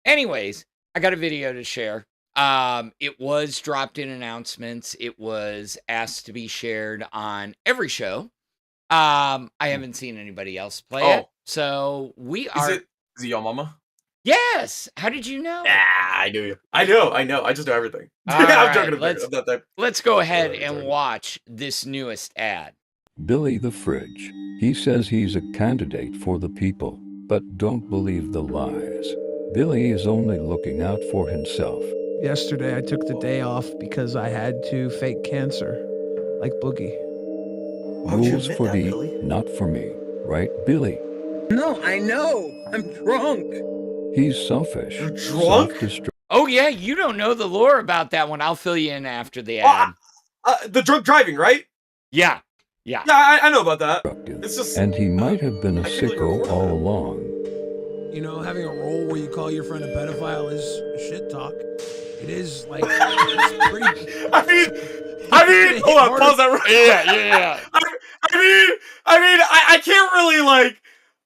Anyways, I got a video to share. It was dropped in announcements. It was asked to be shared on every show. I haven't seen anybody else play it. So we are... Is it your mama? Yes. How did you know? I knew you. I know. I just know everything. All I'm right, joking. let's go ahead Yeah, and sorry. watch this newest ad. Billy the Fridge. He says he's a candidate for the people, but don't believe the lies. Billy is only looking out for himself. Yesterday, I took the day off because I had to fake cancer, like Boogie. Why would you Rules admit for that, thee, Billy? not for me. Right, Billy? No, I know. I'm drunk. He's selfish. You're drunk? Self-destruct. Oh yeah, you don't know the lore about that one. I'll fill you in after the Oh, ad. the drunk driving, right? Yeah. Yeah, I know about that. It's just. And he might have been a I can't believe you're sicko recording all that. along. You know, having a role where you call your friend a pedophile is shit talk. It is like it's pretty. I mean, hold on, pause that. Yeah.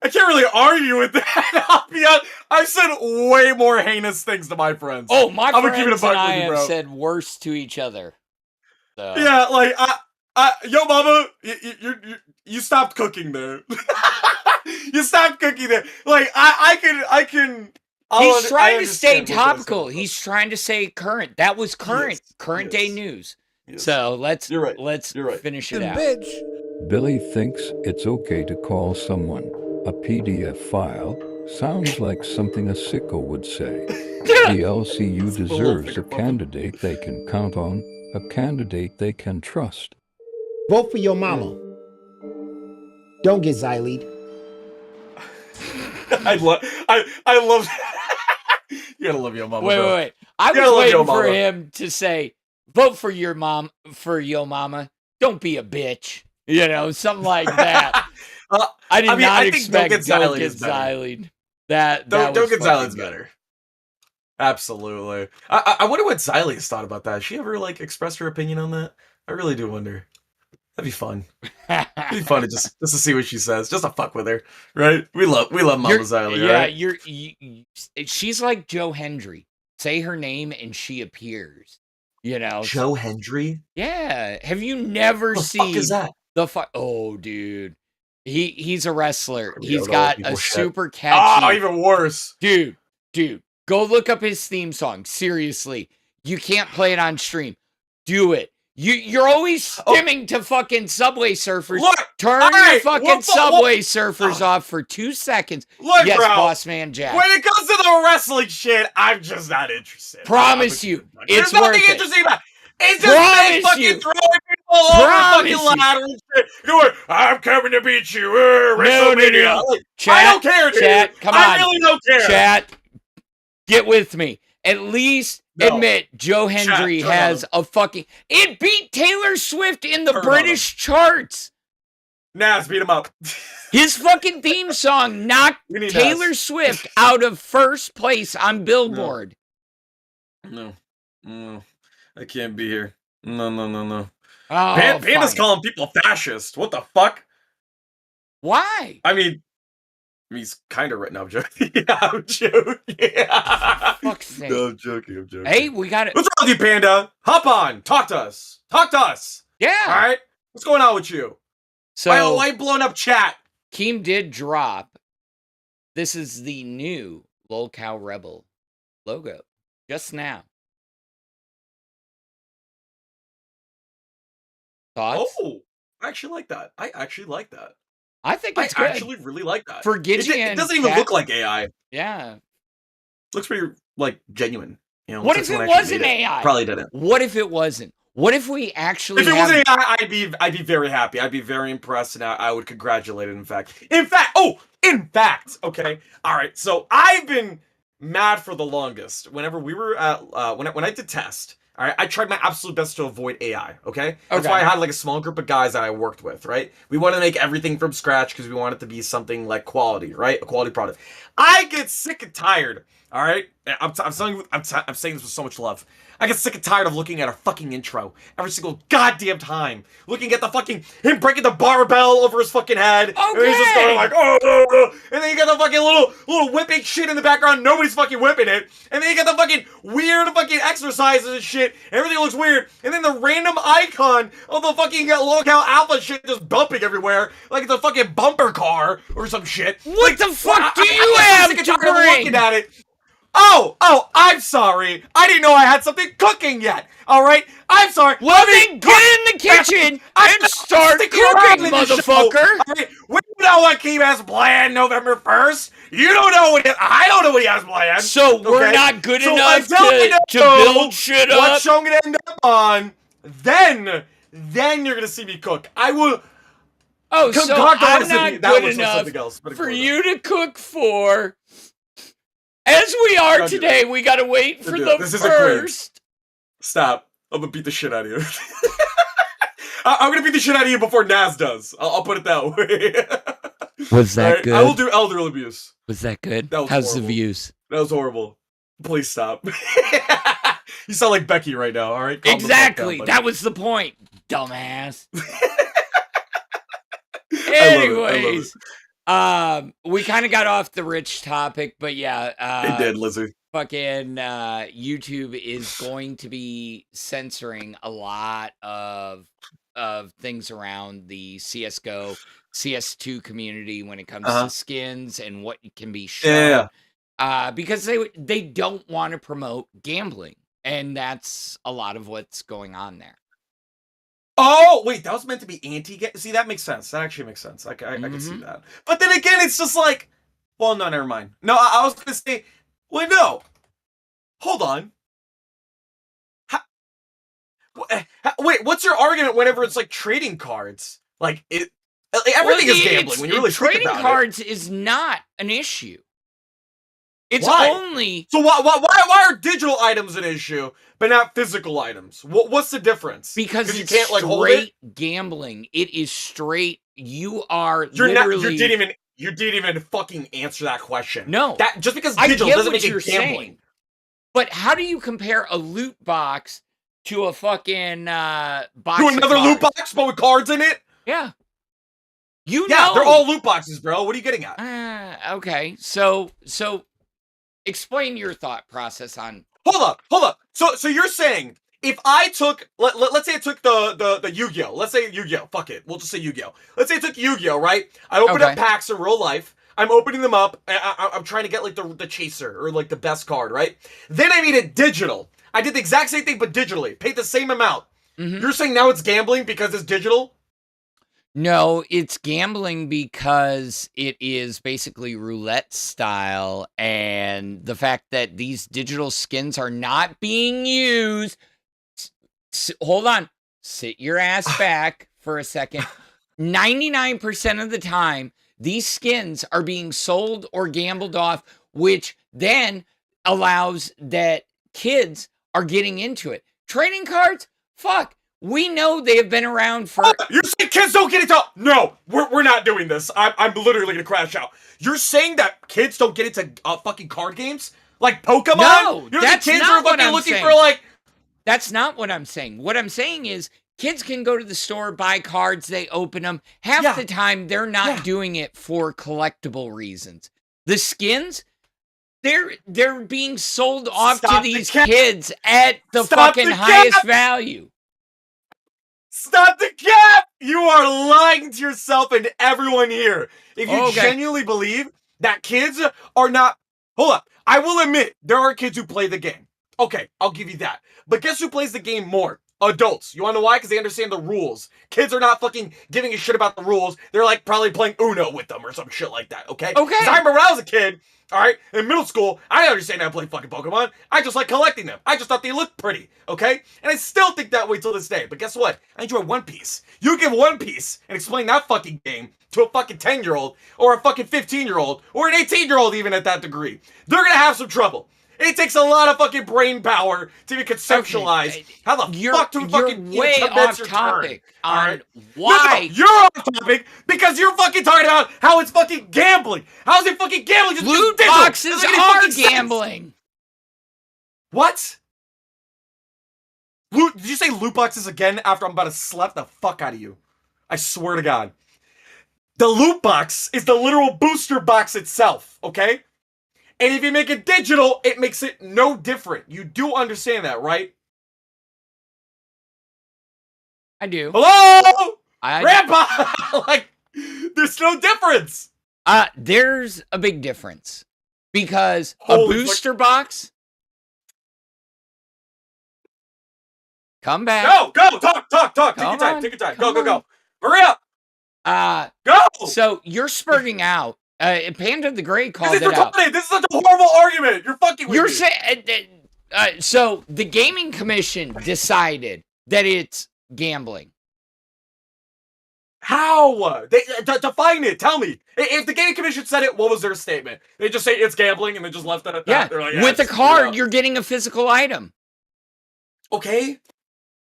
I can't really argue with that. I'll be honest, I've said way more heinous things to my friends. Oh, my I'm gonna keep it a friends buck and I with you, have bro. said worse to each other. So. Yeah, like yo, mama, you stopped cooking there. You stopped cooking there. Like I can. He's trying to stay understand what you're topical. saying. He's trying to say current. That was current, current day yes. news. Yes. So let's You're right. let's You're right. finish it And out. bitch. Billy thinks it's okay to call someone a PDF file. Sounds like something a sicko would say. The LCU It's a little deserves finger a puppet. candidate they can count on, a candidate they can trust. Vote for your mama. Don't get Xylete. I love. You gotta love your mama. Wait, bro. wait. I You gotta love was your waiting for mama. him to say, "Vote for your mom, for your mama. Don't be a bitch." You know, something like that. I did not I think expect Don't "Don't Get Get Xylete is better. Xylete." That Don't was Get fucking Xylete's good. better. Absolutely. I wonder what Xylete's thought about that. Has she ever like expressed her opinion on that? I really do wonder. That'd be fun. It'd be fun to just to see what she says, just to fuck with her, right? We love Mama Xylete, right? She's like Joe Hendry. Say her name and she appears. You know, Joe Hendry. yeah. Have you never What the fuck seen is that? the fuck? Oh, dude, he's a wrestler. We He's don't know got people a shit. super catchy. Oh, even worse. Dude, go look up his theme song. Seriously, you can't play it on stream. Do it. You're always stimming to fucking Subway Surfers. Look, Turn all your right, fucking what- Subway Surfers off for 2 seconds. Look, Yes, bro. Boss Man Jack. When it comes to the wrestling shit, I'm just not interested. Promise you, There's it's nothing worth it. interesting about it. It's just Promise big fucking you. throwing people all over the Promise fucking you. ladder and shit. Going, I'm coming to beat you. No. WrestleMania. Like, I Chat, don't care, dude. chat, come I on. really don't care. Chat, get with me. At least No. admit Joe Hendry turn on has him. a fucking. It beat Taylor Swift in the Turn on British charts. Nas, beat him up. His fucking theme song knocked We need Taylor Nas. Swift out of first place on Billboard. No. I can't be here. No. Oh, Panda's fine. calling people fascist. What the fuck? Why? I mean, he's kind of right now. I'm joking. Yeah, I'm joking. Fuck's sake. No, I'm joking. Hey, we got it. What's wrong with you, Panda? Hop on. Talk to us. All Yeah. right? What's going on with you? Why So light blown up chat? Keem did drop. This is the new Lolcow Rebel logo just now. Thoughts? Oh, I actually like that. I think it's good. actually really like that. For It Gideon doesn't even Cat- look like AI. Yeah. Looks pretty like genuine. You know, What looks if like it someone actually wasn't made it. AI? Probably didn't. What if it wasn't? What if we actually If it have... wasn't AI, I'd be very happy. I'd be very impressed, and I would congratulate it. In fact, okay, all right. So I've been mad for the longest. Whenever we were at when I did test, all right, I tried my absolute best to avoid AI. Okay, that's Okay. why I had like a small group of guys that I worked with. Right, we wanted to make everything from scratch because we want it to be something like quality, right, a quality product. I get sick and tired All right, I'm saying this with so much love. I get sick and tired of looking at our fucking intro every single goddamn time. Looking at the fucking him breaking the barbell over his fucking head, and he's just going like, and then you got the fucking little whipping shit in the background. Nobody's fucking whipping it, and then you got the fucking weird fucking exercises and shit. Everything looks weird, and then the random icon of the fucking Lolcow Alpha shit just bumping everywhere like it's a fucking bumper car or some shit. What the fuck do you have to bring? Looking at it. Oh, I'm sorry. I didn't know I had something cooking yet. All right, I'm sorry. Well, then get in the kitchen and start cooking, motherfucker. All right, we know what Keem has planned November 1st. You don't know what I don't know what he has planned. So we're not good enough to build shit up. What show I'm gonna end up on? Then you're gonna see me cook. I will. Oh, so I'm not good enough for you to cook for. As we are today, we gotta wait for the first. Stop. I'm gonna beat the shit out of you. I'm gonna beat the shit out of you before Naz does. I'll put it that way. Was that good? I will do elder abuse. Was that good? That was How's horrible. the views? That was horrible. Please stop. You sound like Becky right now, alright? Exactly. That was the point, dumbass. Anyways. We kind of got off the rich topic, but yeah, it did, Lizzie. Fucking YouTube is going to be censoring a lot of things around the CS:GO, CS2 community when it comes to skins and what can be shown. Because they don't want to promote gambling, and that's a lot of what's going on there. Oh, wait, that was meant to be anti-game? See, that makes sense. That actually makes sense. I can see that. But then again, it's just like, well, no, never mind. No, I was going to say, well, no. Hold on. Wait, what's your argument whenever it's like trading cards? Like, everything is gambling when you really think about it. Trading cards is not an issue. It's Why? only... So why are digital items an issue, but not physical items? What's the difference? Because you can't, like, hold straight it? Gambling. It is straight. You are You literally... You didn't even fucking answer that question. No. That just because digital doesn't make it gambling. Saying. But how do you compare a loot box to a fucking box to another loot box, but with cards in it? Yeah. Yeah, they're all loot boxes, bro. What are you getting at? Okay. So explain your thought process on... Hold up. So you're saying if I took, let's say I took the Yu-Gi-Oh. Let's say Yu-Gi-Oh. Fuck it. We'll just say Yu-Gi-Oh. Let's say I took Yu-Gi-Oh, right? I opened up packs in real life. I'm opening them up. I'm trying to get like the chaser or like the best card, right? Then I made it digital. I did the exact same thing but digitally. Paid the same amount. You're saying now it's gambling because it's digital? No, it's gambling because it is basically roulette style, and the fact that these digital skins are not being used. Hold on. Sit your ass back for a second. 99% of the time, these skins are being sold or gambled off, which then allows that kids are getting into it. Trading cards? Fuck. We know they have been around for... You're saying kids don't get into... No, we're not doing this. I'm literally gonna crash out. You're saying that kids don't get into fucking card games? Like Pokemon? No, that's kids not what I'm saying. For like... That's not what I'm saying. What I'm saying is kids can go to the store, buy cards, they open them. Half the time, they're not doing it for collectible reasons. The skins... They're being sold off to these kids at the fucking highest value. Stop the cap! You are lying to yourself and everyone here. If you genuinely believe that kids are not... Hold up. I will admit, there are kids who play the game. Okay, I'll give you that. But guess who plays the game more? Adults. You wanna know why? Because they understand the rules. Kids are not fucking giving a shit about the rules. They're like probably playing Uno with them or some shit like that, okay? Okay. Because I remember when I was a kid, alright, in middle school, I didn't understand how to play fucking Pokemon. I just like collecting them. I just thought they looked pretty, okay? And I still think that way till this day. But guess what? I enjoy One Piece. You give One Piece and explain that fucking game to a fucking 10-year-old or a fucking 15-year-old or an 18-year-old even at that degree. They're gonna have some trouble. It takes a lot of fucking brain power to be conceptualized. Okay, How the fuck do we fucking way commence off your topic turn? on Alright? why No, you're off topic because you're fucking talking about how it's fucking gambling. How is it fucking gambling? Just loot because it's boxes digital? Doesn't make any are fucking sense. gambling. What? Did you say loot boxes again after I'm about to slap the fuck out of you? I swear to God. The loot box is the literal booster box itself, okay? And if you make it digital, it makes it no different. You do understand that, right? I do. Hello? I Grandpa! Like, there's no difference. There's a big difference because Holy a booster box. Come back. Go, talk. Take your Come time, on, take your time. come Go. on. Hurry up. Go. So you're spurting out. Panda the Grey called This is it out. retarded. This is such a horrible argument. You're fucking with You're me. saying so the gaming commission decided that it's gambling. How? They define it. Tell me. If the gaming commission said it, what was their statement? They just say it's gambling and they just left it at that. Yeah, They're like, with a it's card, you're getting a physical item. okay.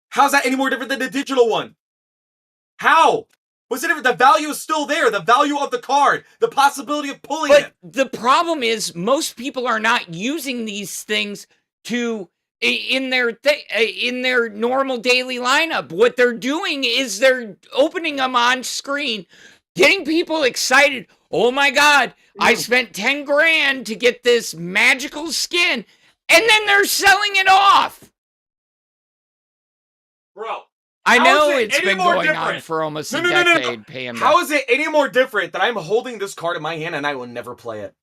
How's that any more different than the digital one? How? What's it different? The value is still there. The value of the card. The possibility of pulling But it. the problem is most people are not using these things to in their normal daily lineup. What they're doing is they're opening them on screen, getting people excited. Oh my God, I spent 10 grand to get this magical skin, and then they're selling it off. Bro. I How know is it it's any been more going on different? for almost No, a no, no, no, no. decade, Panda. How is it any more different that I'm holding this card in my hand and I will never play it?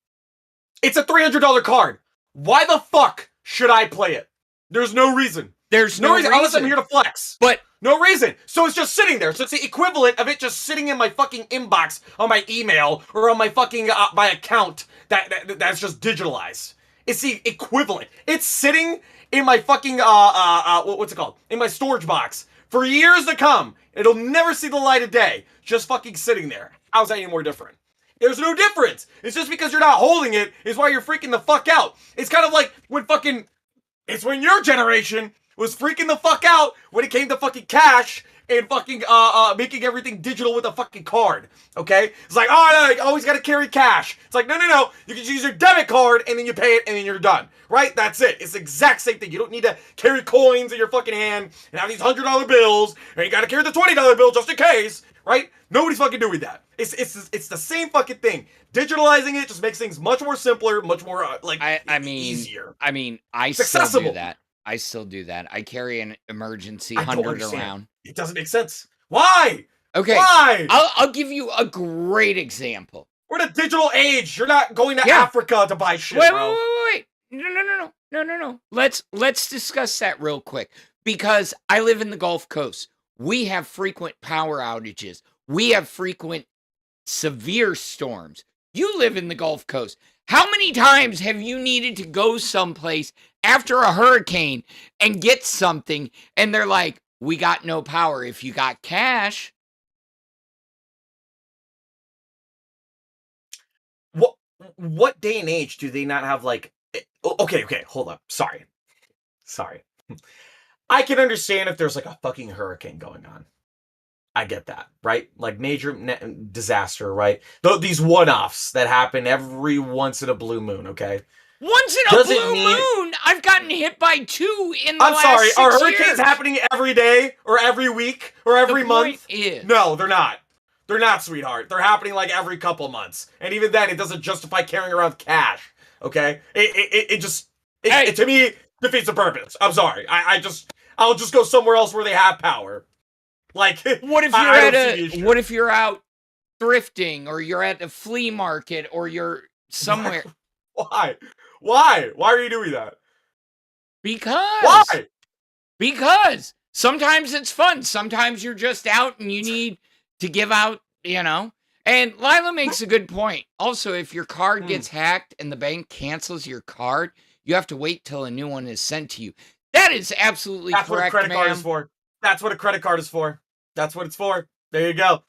It's a $300 card. Why the fuck should I play it? There's no reason. There's no reason. Unless I'm here to flex. But no reason. So it's just sitting there. So it's the equivalent of it just sitting in my fucking inbox on my email or on my fucking my account that's just digitalized. It's the equivalent. It's sitting in my fucking what's it called? In my storage box for years to come. It'll never see the light of day. Just fucking sitting there. How's that any more different? There's no difference. It's just because you're not holding it is why you're freaking the fuck out. It's kind of like when fucking it's when your generation was freaking the fuck out when it came to fucking cash and fucking making everything digital with a fucking card. Okay? It's like, oh no, you always gotta carry cash. It's like, no. You can just use your debit card and then you pay it and then you're done. Right? That's it. It's the exact same thing. You don't need to carry coins in your fucking hand and have these $100 bills, and you gotta carry the $20 bill just in case. Right? Nobody's fucking doing that. It's the same fucking thing. Digitalizing it just makes things much more simpler, much more easier. I still do that. I still do that. I carry an emergency 100 around. It doesn't make sense. Why? Okay. Why? I'll give you a great example. We're in a digital age. You're not going to Africa to buy shit, bro. Wait. No. Let's discuss that real quick. Because I live in the Gulf Coast. We have frequent power outages. We have frequent severe storms. You live in the Gulf Coast. How many times have you needed to go someplace after a hurricane and get something and they're like, we got no power if you got cash? What day and age do they not have like okay, hold up. Sorry. I can understand if there's like a fucking hurricane going on. I get that, right? Like major disaster, right? These one-offs that happen every once in a blue moon, okay? Once in a blue moon? I've gotten hit by 2 in the last 6 years. Are hurricanes happening every day or every week or every month? No, they're not. They're not, sweetheart. They're happening like every couple months. And even then, it doesn't justify carrying around cash, okay? It just, to me, defeats the purpose. I'm sorry. I'll just go somewhere else where they have power. Like, what if you're out thrifting or you're at a flea market or you're somewhere? Why are you doing that? Because sometimes it's fun. Sometimes you're just out and you need to give out, And Lila makes a good point. Also, if your card gets hacked and the bank cancels your card, you have to wait till a new one is sent to you. That is absolutely correct, what a credit card is for. That's what a credit card is for. That's what it's for. There you go.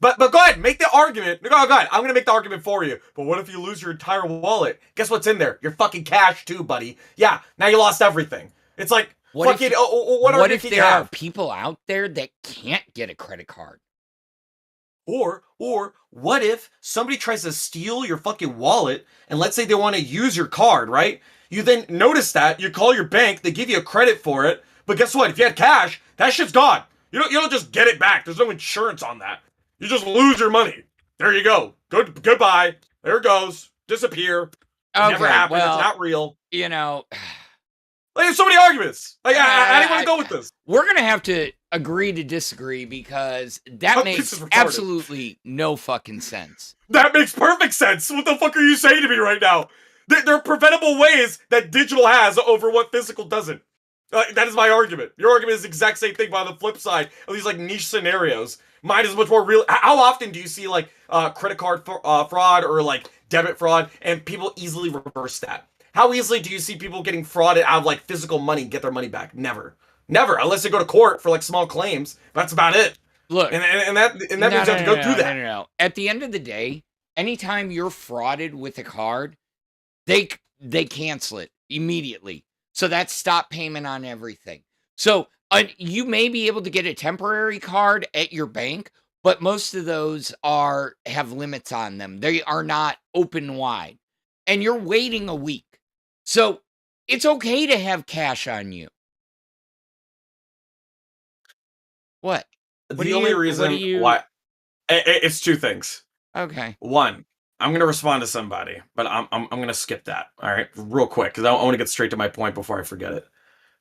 But go ahead, make the argument. Go ahead, I'm gonna make the argument for you. But what if you lose your entire wallet? Guess what's in there? Your fucking cash too, buddy. Yeah, now you lost everything. It's like, what if there are people out there that can't get a credit card? Or what if somebody tries to steal your fucking wallet and let's say they want to use your card, right? You then notice that, you call your bank, they give you a credit for it, but guess what? If you had cash, that shit's gone. You don't just get it back. There's no insurance on that. You just lose your money. There you go. Goodbye. There it goes. Disappear. Okay, Never happened. well, it's not real. You know, like, there's so many arguments. Like, I didn't want to go with this. We're gonna have to agree to disagree because that makes absolutely no fucking sense. That makes perfect sense. What the fuck are you saying to me right now? There are preventable ways that digital has over what physical doesn't. That is my argument. Your argument is the exact same thing, but on the flip side of these like niche scenarios. Mine is much more real. How often do you see like credit card fraud or like debit fraud and people easily reverse that? How easily do you see people getting frauded out of like physical money and get their money back? Never, unless they go to court for like small claims. That's about it. Look, and that means you have to go through that. No. At the end of the day, anytime you're frauded with a card, they cancel it immediately. So that's stop payment on everything. So you may be able to get a temporary card at your bank, but most of those have limits on them. They are not open wide. And you're waiting a week. So it's okay to have cash on you. What? The only reason why it's two things. Okay. One, I'm gonna respond to somebody, but I'm gonna skip that. All right, real quick, because I want to get straight to my point before I forget it.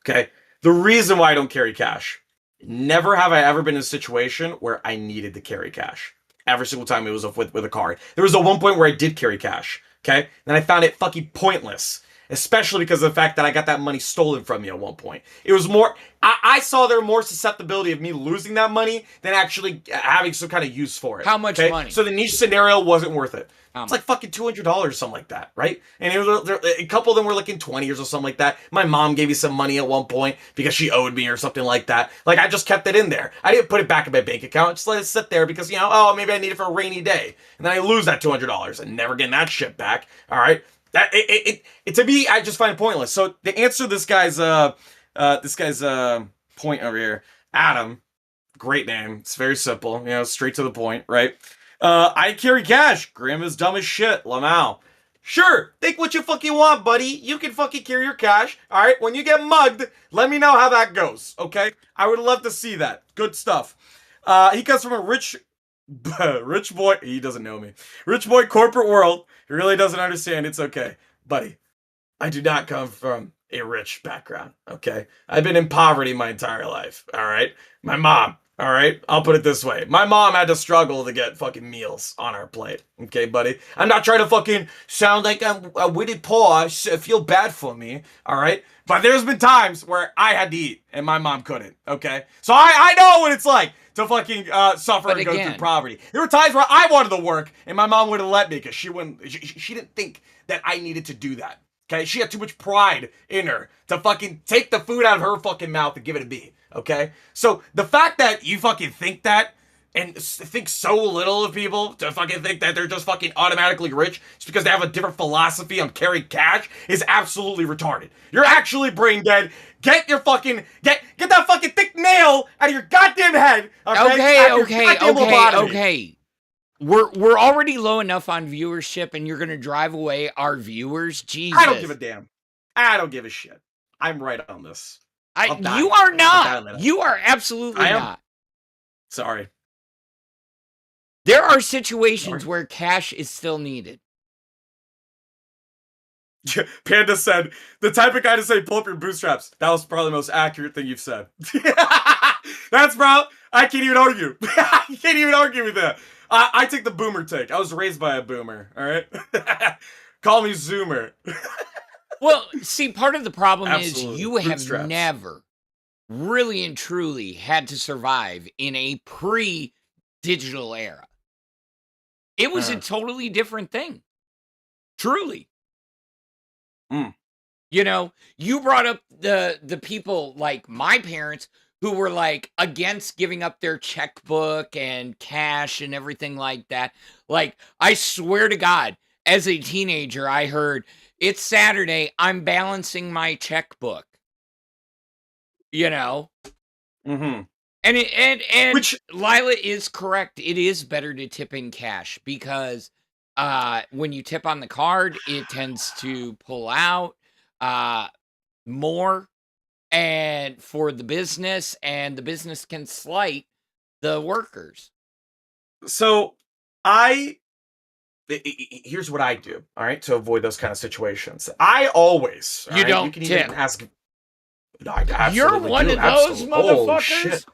Okay. The reason why I don't carry cash. Never have I ever been in a situation where I needed to carry cash. Every single time it was with a card. There was a one point where I did carry cash. Okay. Then I found it fucking pointless. Especially because of the fact that I got that money stolen from me at one point. It was more, I saw there more susceptibility of me losing that money than actually having some kind of use for it. How much money? So the niche scenario wasn't worth it. It's much? like fucking $200, something like that, right? And it was, a couple of them were like in 20s or something like that. My mom gave me some money at one point because she owed me or something like that. Like, I just kept it in there. I didn't put it back in my bank account. Just let it sit there because, maybe I need it for a rainy day. And then I lose that $200 and never getting that shit back. All right? That it to me, I just find it pointless. So to answer this guy's point over here, Adam, great name. It's very simple, straight to the point, right? I carry cash. Grim is dumb as shit. Lamau. Sure, think what you fucking want, buddy. You can fucking carry your cash. All right, when you get mugged, let me know how that goes. Okay, I would love to see that. Good stuff. He comes from a rich boy. He doesn't know me. Rich boy corporate world. He really doesn't understand. It's okay, buddy. I do not come from a rich background. Okay, I've been in poverty my entire life. All right, my mom. All right, I'll put it this way. My mom had to struggle to get fucking meals on our plate. Okay, buddy? I'm not trying to fucking sound like I'm a witty paw. Feel bad for me. All right? But there's been times where I had to eat and my mom couldn't. Okay? So I know what it's like to fucking suffer and go through poverty. There were times where I wanted to work and my mom wouldn't let me because she didn't think that I needed to do that. Okay? She had too much pride in her to fucking take the food out of her fucking mouth and give it to me. Okay? So the fact that you fucking think that and think so little of people to fucking think that they're just fucking automatically rich just because they have a different philosophy on carrying cash is absolutely retarded. You're actually brain dead. Get your fucking get that fucking thick nail out of your goddamn head. Okay. We're already low enough on viewership and you're gonna drive away our viewers. Jesus. I don't give a damn. I don't give a shit. I'm right on this. You are not. You are absolutely not. Sorry. There are situations where cash is still needed. Panda said, the type of guy to say pull up your bootstraps. That was probably the most accurate thing you've said. That's bro. I can't even argue. I can't even argue with that. I take the boomer take. I was raised by a boomer. All right. Call me Zoomer. Well, see, part of the problem Absolutely. is you have Bootstraps. never really and truly had to survive in a pre-digital era. It was a totally different thing. Truly. You brought up the people like my parents who were like against giving up their checkbook and cash and everything like that. Like, I swear to God, as a teenager, I heard, it's Saturday, I'm balancing my checkbook. You know? Mm-hmm. And Which Lila is correct. It is better to tip in cash because when you tip on the card, it tends to pull out more and for the business, and the business can slight the workers. so here's what I do, all right, to avoid those kind of situations. I always, all You right, don't you can tip. even ask. No, I You're absolutely one do, of those absolutely. Holy motherfuckers? shit.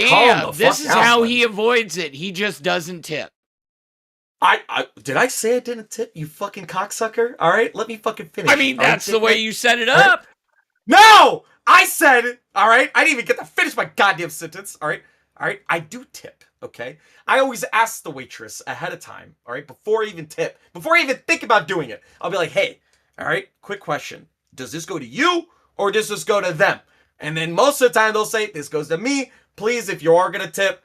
Calm Damn, the this fuck is down, how buddy. he avoids it. He just doesn't tip. I did I say I didn't tip, you fucking cocksucker? All right, let me fucking finish. I mean, all right, that's the way dickhead? you set it All right? up. No! I said, all right? I didn't even get to finish my goddamn sentence, all right? All right? I do tip, okay? I always ask the waitress ahead of time, all right? Before I even tip, before I even think about doing it, I'll be like, hey, all right, quick question. Does this go to you or does this go to them? And then most of the time they'll say, this goes to me. Please, if you are going to tip,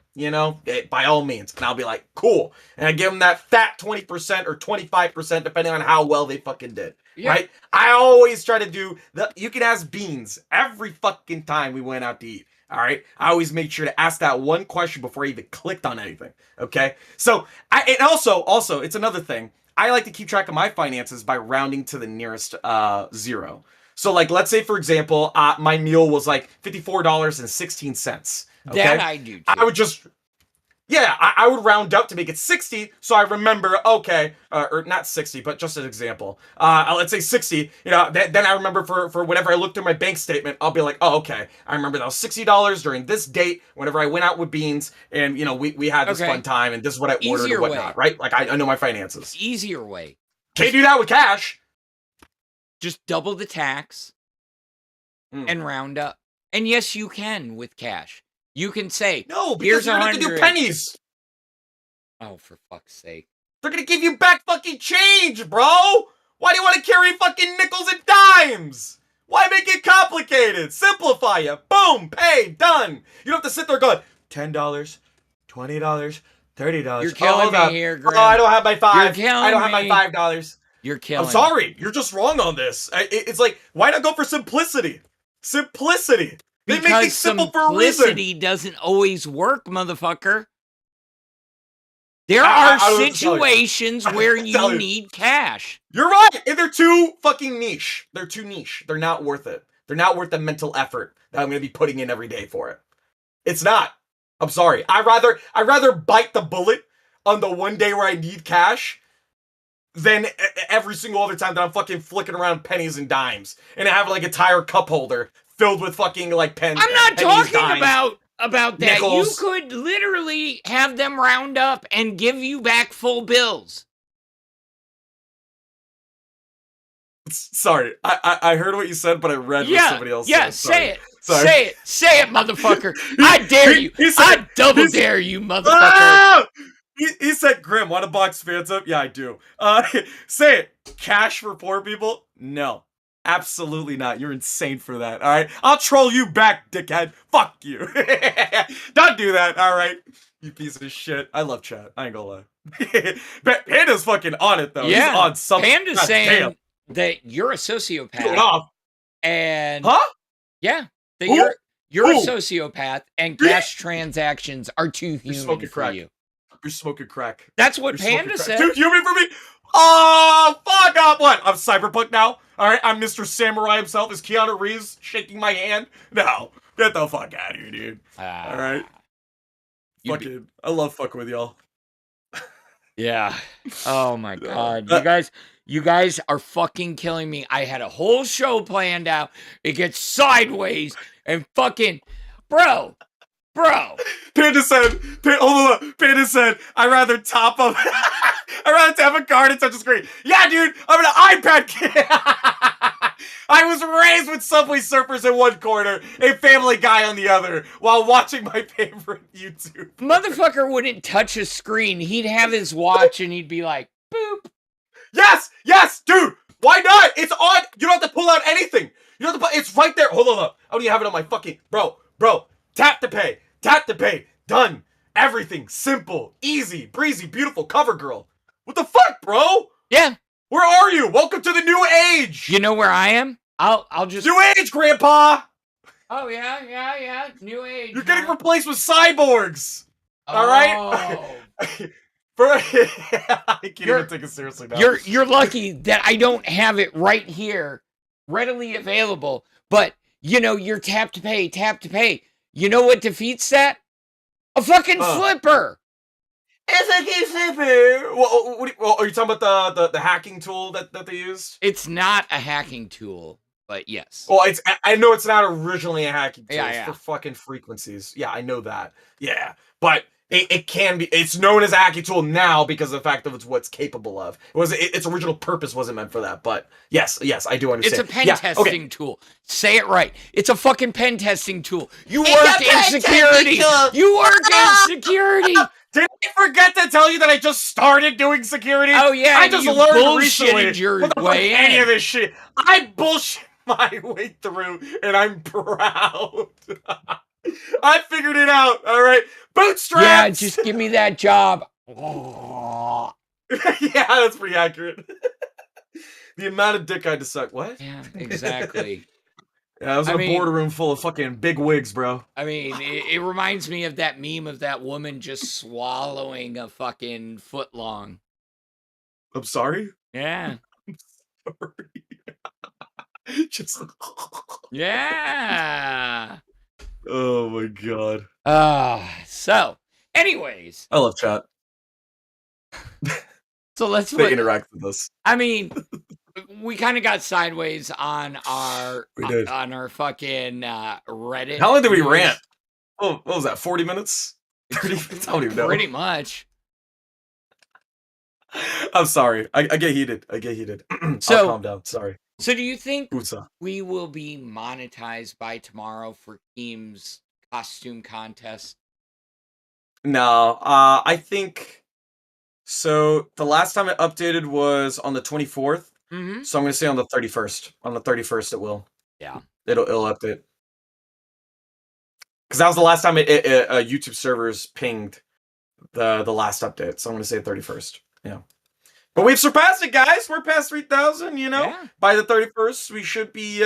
by all means. And I'll be like, cool. And I give them that fat 20% or 25%, depending on how well they fucking did. Yeah. Right? I always try to do you can ask Beans every fucking time we went out to eat. All right. I always made sure to ask that one question before I even clicked on anything. Okay. So and also, it's another thing. I like to keep track of my finances by rounding to the nearest zero. So, like, let's say, for example, my meal was like $54.16. Okay? That I do too. I would just, I would round up to make it 60, so I remember, okay, or not 60, but just an example. Let's say 60, then I remember for whenever I look through my bank statement, I'll be like, oh, okay, I remember that was $60 during this date, whenever I went out with Beans, and, we had this fun time, and this is what I ordered Easier and whatnot, way. right? Like, I know my finances. Easier way. Can't do that with cash. Just double the tax and round up. And yes, you can with cash. You can say, No, here's because you're gonna have to do 100. pennies. Oh, for fuck's sake. They're gonna give you back fucking change, bro! Why do you want to carry fucking nickels and dimes? Why make it complicated? Simplify it. Boom, pay, done. You don't have to sit there going, $10, $20, $30. You're killing me here, Grim. Oh, I don't have my $5. You're killing I don't have my me. $5. You're killing I'm sorry. You're just wrong on this. It's like, why not go for simplicity? Simplicity. They make things simple for a reason. Simplicity doesn't always work, motherfucker. There I are don't know what to tell you. situations where you need cash. You're right. And they're too fucking niche. They're too niche. They're not worth it. They're not worth the mental effort that I'm going to be putting in every day for it. It's not. I'm sorry. I'd rather bite the bullet on the one day where I need cash than every single other time that I'm fucking flicking around pennies and dimes and I have like a tire cup holder filled with fucking like pens. I'm not pennies, talking dimes, about that. nickels. You could literally have them round up and give you back full bills. Sorry, I heard what you said, but I read what somebody else said. Yeah, Sorry. say it. Sorry. Say it, motherfucker. I dare you. I double dare you, motherfucker. Ah! He said, Grim, want to box fans up? Yeah, I do. Say it. Cash for poor people? No. Absolutely not. You're insane for that, alright? I'll troll you back, dickhead. Fuck you. Don't do that, alright? You piece of shit. I love chat. I ain't gonna lie. But Panda's fucking on it, though. Yeah. He's on something. Panda's God saying damn. that you're a Get sociopath. off. And Huh? yeah, that Who? you're a Who? sociopath and cash transactions are too human smoking for crack. you. You're smoking crack. That's what You're smoking Panda crack. said. Too human for me? Oh, fuck up. What? I'm Cyberpunk now? Alright, I'm Mr. Samurai himself. Is Keanu Reeves shaking my hand? No. Get the fuck out of here, dude. Alright? Fucking, I love fucking with y'all. Yeah. Oh my god. You guys are fucking killing me. I had a whole show planned out. It gets sideways and fucking bro. Panda said, hold on. Panda said, I'd rather top up. I'd rather tap a card and touch a screen. Yeah, dude, I'm an iPad kid. I was raised with Subway Surfers in one corner, a Family Guy on the other, while watching my favorite YouTube. Motherfucker wouldn't touch a screen. He'd have his watch and he'd be like, boop. Yes, dude. Why not? It's on. You don't have to pull out anything. You don't have to. It's right there. Hold on. I don't even have it on my fucking bro. Tap to pay. Tap to pay. Done. Everything simple, easy, breezy, beautiful cover girl. What the fuck, bro? Yeah. Where are you? Welcome to the new age. You know where I am? I'll just. New age, Grandpa. Oh yeah. New age. You're getting replaced with cyborgs. All right. I can't even take it seriously now. You're lucky that I don't have it right here, readily available. But your tap to pay. You know what defeats that? A fucking flipper. It's a key flipper. Well, are you talking about the hacking tool that they used? It's not a hacking tool, but yes. Well, I know it's not originally a hacking tool. Yeah. It's for fucking frequencies. Yeah, I know that. Yeah, but it can be. It's known as a hacking tool now because of the fact that it's what's capable of. Its original purpose wasn't meant for that. But yes, I do understand. It's a pen testing tool. Say it right. It's a fucking pen testing tool. You work in security. You work in security. Did I forget to tell you that I just started doing security? Oh yeah, I just you learned recently. your what the way fuck any in. of this shit. I bullshit my way through, and I'm proud. I figured it out. All right, bootstraps. Yeah, just give me that job. Yeah, that's pretty accurate. The amount of dick I had to suck. What? Yeah, exactly. Yeah, I was in a boardroom full of fucking big wigs, bro. I mean, it reminds me of that meme of that woman just swallowing a fucking foot long. I'm sorry? Yeah. I'm sorry. Just... Yeah. Oh my god. So, anyways. I love chat. So let's interact with us. I mean, we kind of got sideways on our fucking Reddit. How long did we rant? Oh, what was that? 40 minutes? 30 minutes? I don't even know. Pretty much. I'm sorry. I get heated. So, I'll calm down. Sorry. So do you think Utsa. we will be monetized by tomorrow for Keem's costume contest? No. I think... So, the last time it updated was on the 24th. Mm-hmm. So I'm going to say on the 31st. On the 31st it will. Yeah. It'll update. Because that was the last time YouTube servers pinged the last update. So I'm going to say 31st. Yeah. But we've surpassed it, guys. We're past 3,000, Yeah. By the 31st, we should be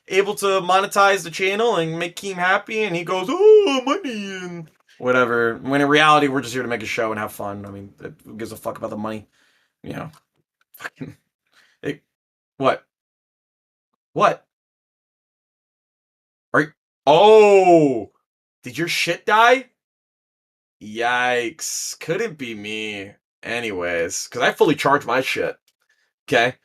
able to monetize the channel and make Keem happy. And he goes, oh, money and whatever. When in reality, we're just here to make a show and have fun. I mean, who gives a fuck about the money? Fucking... What? Are you... Oh! Did your shit die? Yikes. Couldn't be me. Anyways, because I fully charge my shit. Okay?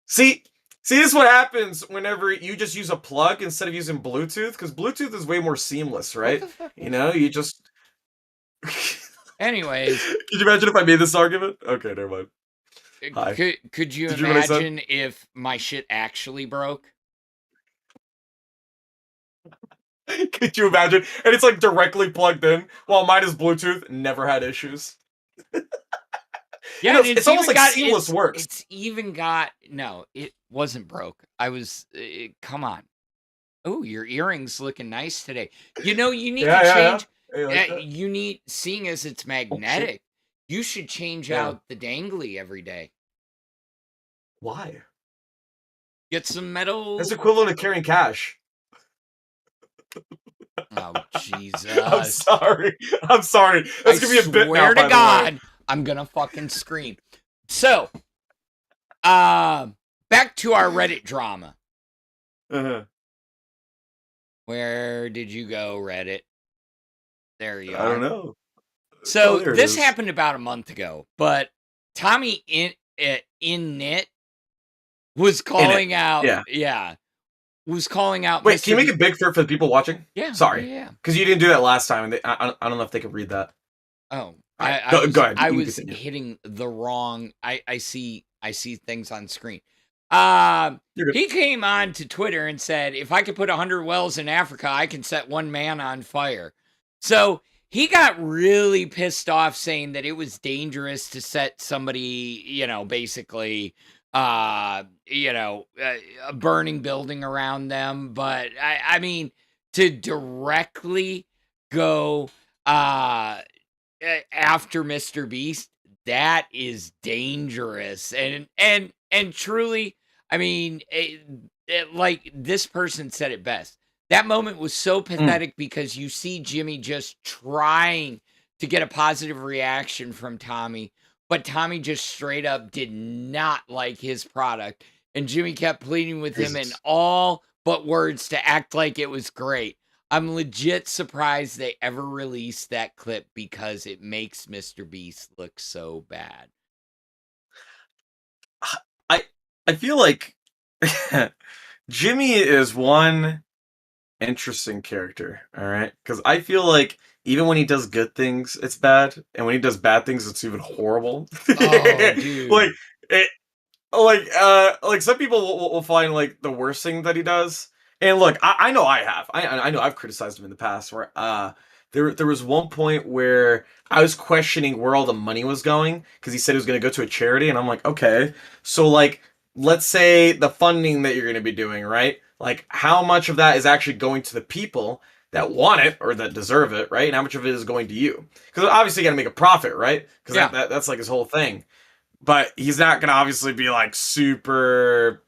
See, this is what happens whenever you just use a plug instead of using Bluetooth, because Bluetooth is way more seamless, right? You just... Anyways. Could you imagine if I made this argument? Okay, never mind. Hi. Could you Did you hear what I said? imagine if my shit actually broke? Could you imagine? And it's like directly plugged in, while mine is Bluetooth, never had issues. Yeah, it's almost like seamless works. It's even got... No, it wasn't broke. Come on. Oh, your earrings looking nice today. You need to change... you need... Seeing as it's magnetic, you should change out the dangly every day. Why? Get some metal... That's equivalent to carrying cash. Oh, Jesus. I'm sorry. That's going to be a bit now, swear to by God, I'm going to fucking scream. So, back to our Reddit drama. Uh-huh. Where did you go, Reddit? There you are. I don't know. So, there it this is. happened about a month ago, but Tommy in Knit was calling out... Yeah. Was calling out... Wait, can you make it big for the people watching? Yeah. Sorry. Yeah. Because you didn't do that last time, and I don't know if they could read that. Oh. Go ahead. I You was continue. hitting the wrong... I see things on screen. You're good. He came on to Twitter and said, if I could put 100 wells in Africa, I can set one man on fire. So he got really pissed off, saying that it was dangerous to set somebody, basically... a burning building around them. But I mean, to directly go after Mr. Beast, that is dangerous. And truly, I mean, like this person said it best. That moment was so pathetic because you see Jimmy just trying to get a positive reaction from Tommy, but Tommy just straight up did not like his product. And Jimmy kept pleading with him in Jesus. all but words to act like it was great. I'm legit surprised they ever released that clip because it makes Mr. Beast look so bad. I feel like Jimmy is one interesting character, all right? Because I feel like even when he does good things, it's bad, and when he does bad things, it's even horrible. Oh, dude. Like it, like some people will find like the worst thing that he does. And look, I know I have. I know I've criticized him in the past. Where there was one point where I was questioning where all the money was going because he said it was going to go to a charity, and I'm like, okay, so like let's say the funding that you're going to be doing, right? Like how much of that is actually going to the people that want it or that deserve it, right? And how much of it is going to you? Because obviously you got to make a profit, right? Because Yeah. that's like his whole thing. But he's not gonna obviously be like super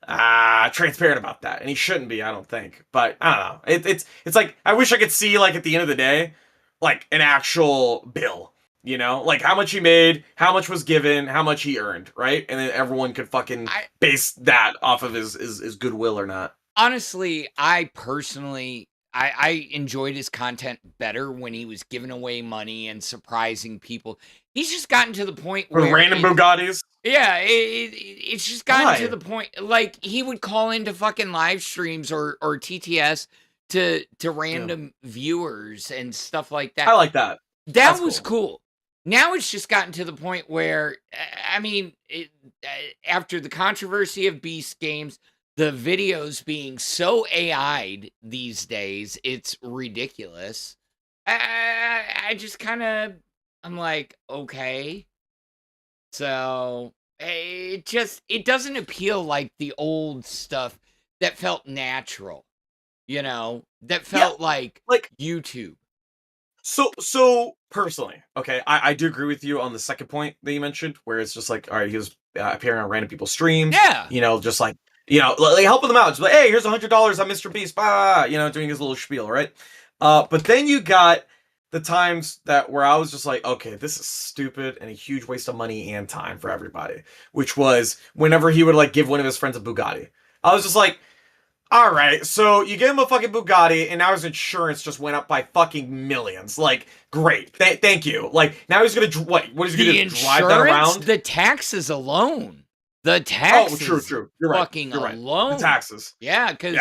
transparent about that, and he shouldn't be, I don't think. But I don't know. It's like I wish I could see like at the end of the day, like an actual bill. You know, like how much he made, how much was given, how much he earned, right? And then everyone could fucking base that off of his goodwill or not. Honestly, I personally I enjoyed his content better when he was giving away money and surprising people. He's just gotten to the point With where random Bugattis. yeah, it's just gotten to Why? the point like he would call into fucking live streams or TTS to random viewers and stuff like that. I like that. That That's was cool. Now it's just gotten to the point where, I mean, after the controversy of Beast Games, the videos being so AI'd these days, it's ridiculous. I just kind of, I'm like, okay. So it doesn't appeal like the old stuff that felt natural, that felt like YouTube. So personally, okay, I do agree with you on the second point that you mentioned, where it's just like, all right, he was appearing on random people's streams, Yeah. just like, like helping them out, just like, hey, here's $100 on Mr. Beast, doing his little spiel, right? But then you got the times where I was just like, okay, this is stupid and a huge waste of money and time for everybody, which was whenever he would like give one of his friends a Bugatti. I was just like, all right, so you give him a fucking Bugatti, and now his insurance just went up by fucking millions. Like, great, thank you. Like, now he's gonna what is he gonna drive that around? The taxes alone. The taxes. Oh, true. You're right. Fucking You're right. alone. The taxes. Yeah, because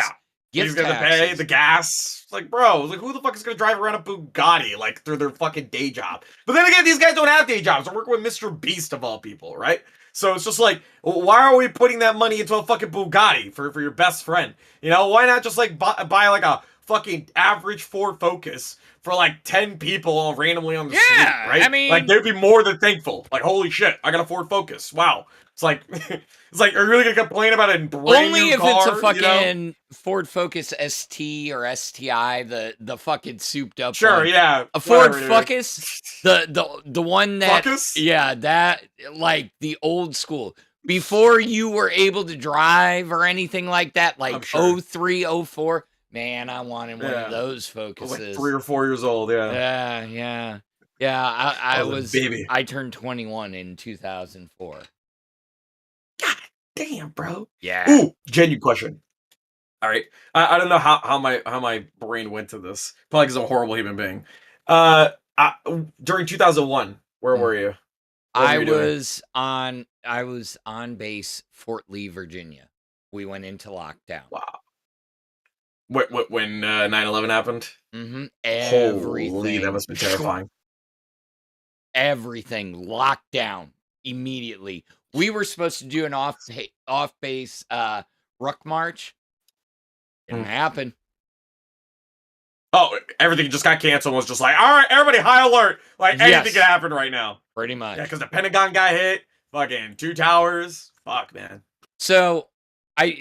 he's gonna pay the gas. Like, bro, like who the fuck is gonna drive around a Bugatti like through their fucking day job? But then again, these guys don't have day jobs. They're working with Mr. Beast of all people, right? So it's just like, why are we putting that money into a fucking Bugatti for your best friend? Why not just like buy like a fucking average Ford Focus for like 10 people all randomly on the street, right? I mean, like they'd be more than thankful. Like, holy shit, I got a Ford Focus. Wow. It's like, are you really gonna complain about a brand only new if car, it's a fucking Ford Focus ST or STI, the fucking souped up. Sure, one. yeah. A Ford Focus, the one that, Focus? yeah, that like the old school before you were able to drive or anything like that, like 03, 04. Man, I wanted one of those Focuses. Like 3 or 4 years old, yeah. Yeah. I was a baby. I turned 21 in 2004. God damn, bro. Yeah. Ooh, genuine question. All right, I don't know how my brain went to this. Probably because I'm a horrible human being. During 2001, where were you? I was on base Fort Lee, Virginia. We went into lockdown. Wow. When 9/11 happened? Mm-hmm. Everything. Holy, that must have been terrifying. Everything locked down immediately. We were supposed to do an off base ruck march. Didn't happen. Oh, everything just got canceled. Was just like, all right, everybody, high alert. Like anything can happen right now. Pretty much. Yeah, because the Pentagon got hit. Fucking 2 towers. Fuck, man. So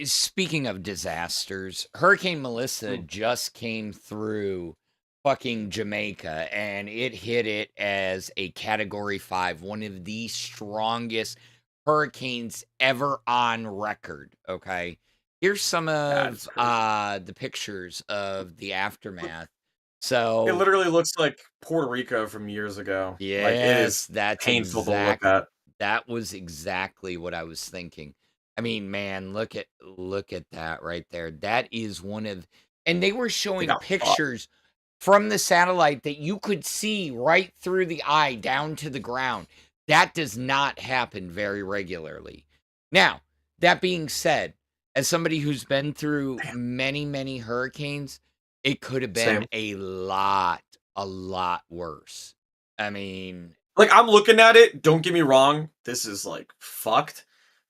Speaking of disasters, Hurricane Melissa just came through fucking Jamaica, and it hit it as a Category 5, one of the strongest hurricanes ever on record. Okay, here's some That's of crazy. the pictures of the aftermath. It So literally looks like Puerto Rico from years ago. Like it yes, is painful to look at. that was exactly what I was thinking. I mean, man, look at that right there. That is one of, and they were They showing got fucked. pictures from the satellite that you could see right through the eye down to the ground. That does not happen very regularly. Now, that being said, as somebody who's been through many, many hurricanes, it could have been Same. a lot worse. I mean, Like I'm looking at it. Don't get me wrong. This is like fucked.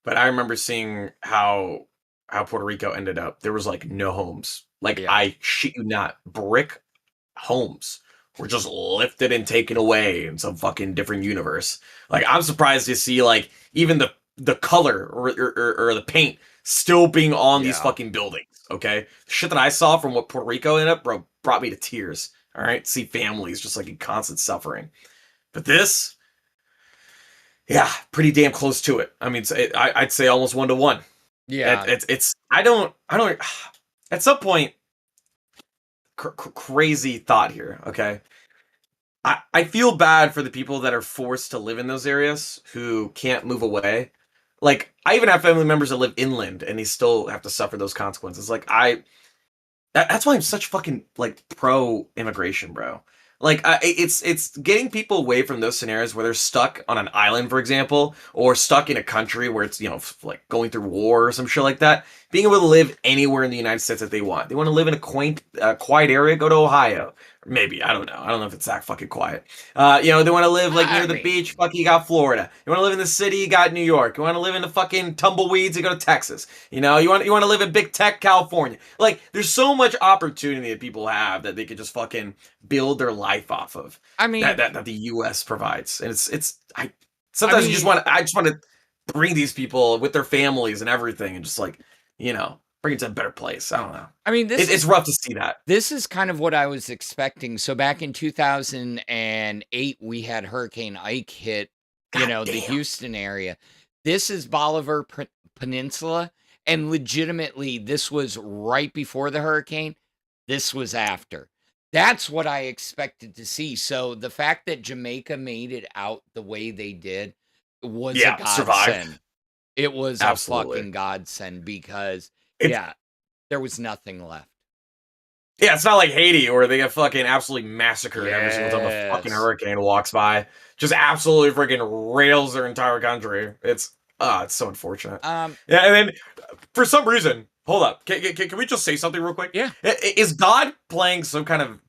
But I remember seeing how Puerto Rico ended up. There was like no homes. Like yeah. I shit you not, brick homes were just lifted and taken away in some fucking different universe. Like I'm surprised to see like even the color or the paint still being on these Yeah. fucking buildings. Okay, shit that I saw from what Puerto Rico ended up brought me to tears. All right, see families just like in constant suffering. But this, yeah, pretty damn close to it. I mean, I'd say almost 1 to 1. Yeah. It's I don't at some point crazy thought here. Okay, I feel bad for the people that are forced to live in those areas who can't move away. Like I even have family members that live inland and they still have to suffer those consequences. Like that's why I'm such fucking like pro immigration, bro. Like it's getting people away from those scenarios where they're stuck on an island, for example, or stuck in a country where it's like going through war or some shit like that. Being able to live anywhere in the United States that they want. They want to live in a quaint, quiet area. Go to Ohio. Maybe I don't know. I don't know if it's that fucking quiet. They want to live like near I the mean, beach. Fuck, you got Florida. You want to live in the city. You got New York. You want to live in the fucking tumbleweeds. You go to Texas. You want to live in big tech, California. Like there's so much opportunity that people have that they could just fucking build their life off of. I mean, That the U.S. provides, and I sometimes I just want to bring these people with their families and everything, and just like bring it to a better place. I don't know. I mean, It's rough to see that. this is kind of what I was expecting. So back in 2008, we had Hurricane Ike hit, God the damn. Houston area. This is Bolivar Peninsula, and legitimately, this was right before the hurricane. This was after. That's what I expected to see. So the fact that Jamaica made it out the way they did was a Survived. godsend. It was a Absolutely. fucking godsend because, It's, yeah, there was nothing left. Yeah, it's not like Haiti where they get fucking absolutely massacred every single time a fucking Yes. hurricane walks by. Just absolutely freaking rails their entire country. It's so unfortunate. Yeah, and then for some reason, hold up. Can we just say something real quick? Yeah. Is God playing some kind of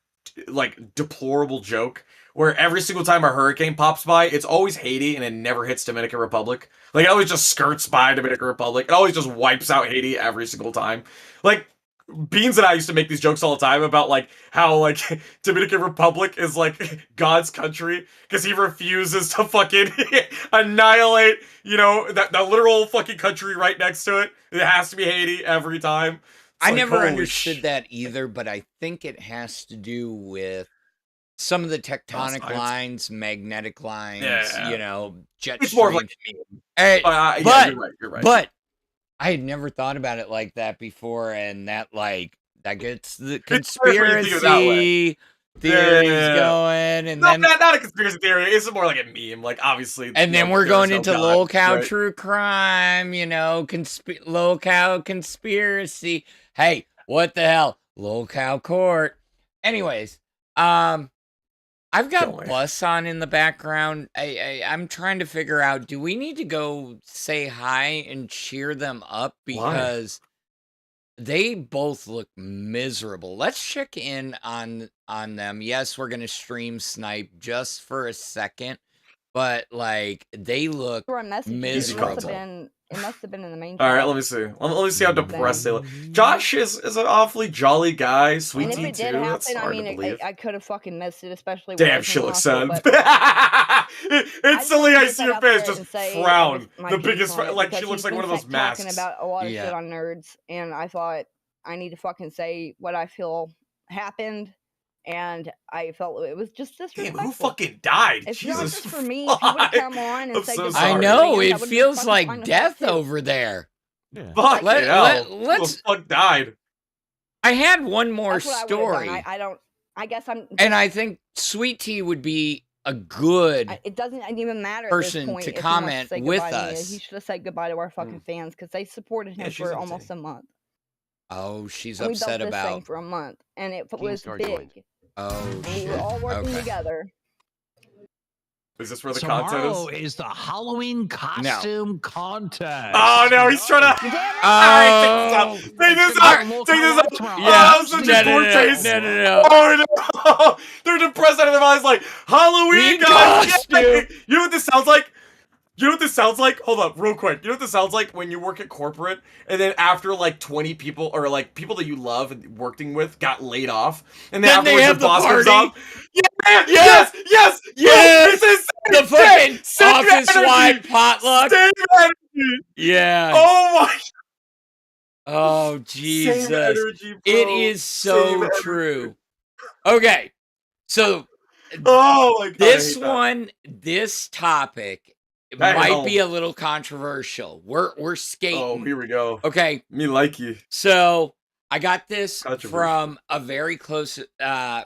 like deplorable joke where every single time a hurricane pops by, it's always Haiti and it never hits Dominican Republic? Like it always just skirts by Dominican Republic. It always just wipes out Haiti every single time. Like Beans and I used to make these jokes all the time about like how like Dominican Republic is like God's country because he refuses to fucking annihilate, that literal fucking country right next to it. It has to be Haiti every time. It's I like, never holy understood that either, but I think it has to do with some of the tectonic science. lines, magnetic lines, Yeah. jet It's more of like streams. a meme. Eh, Yeah, but you're right. but I had never thought about it like that before, and that gets the It's weird when you think of it that way. conspiracy theories Yeah. going, and No, then not a conspiracy theory. It's more like a meme. Like obviously, and then we're there's going no into God, Lolcow right? true crime, Lolcow conspiracy. Hey, what the hell? Lolcow court. Anyways, I've Kill got me. Bus on in the background. I'm trying to figure out, do we need to go say hi and cheer them up Why? because they both look miserable. Let's check in on them. Yes, we're gonna stream snipe just for a second, but like they look Run messages. miserable. It must have been in the main. All right, chat. let me see. Let me see how depressed they look. Josh is an awfully jolly guy, sweet And if tea it did too. That's happen, I hard to mean, believe. I could have fucking missed it, especially when I Damn, was in she the looks hospital, sad. but Instantly, I just see wanted your to get that face out there just and say, I frown. guess, my The piece biggest, on it, like she because looks he's like been one of those talking masks. about a lot of Yeah. shit on nerds, and I thought I need to fucking say what I feel happened, and I felt it was just Damn, disrespectful. who fucking died? It's Jesus not just for me. If you would have fuck. come on and I'm said so goodbye I sorry. to know fans, I it would've been feels fucking like fine with that death too. over there. Yeah. Fuck Let, hell. let, Who let's. the fuck died? I had one more That's what I would have done. story, I don't. I guess I'm. and I think Sweet Tea would be a good It doesn't even matter at this person point to if he wants to comment say with goodbye to me. He us. should have said goodbye to our fucking fans, because they supported Yeah, him she's for gonna almost say. a month. Oh, she's And we built upset this thing about. for a month, and it was Keemstar big. joined. Oh And we shit. were all working Okay. together. Is this where the content Tomorrow is? is the Halloween costume contest. Oh no, he's trying to. Damn it. Oh. Take this It's gonna out! be on Take this Lolcow out! tomorrow. Yeah. Oh, such a poor taste! No. Oh no! They're depressed out of their minds like, Halloween, Green guys! costume! You know what this sounds like? You know what this sounds like? Hold up, real quick. You know what this sounds like when you work at corporate and then after like 20 people or like people that you love and working with got laid off and then Then they afterwards have the boss the comes party. up. Yeah, yes! Yes! Bro, it's the The fucking same office-wide energy. potluck. Same energy. Yeah. Oh my Oh Jesus. Same energy, bro. It is so Same energy. true. Okay. So Oh my god. this one, this topic That might help. be a little controversial. We're skating. Oh, here we go. Okay. Me like you. So I got this Controversial. from a very close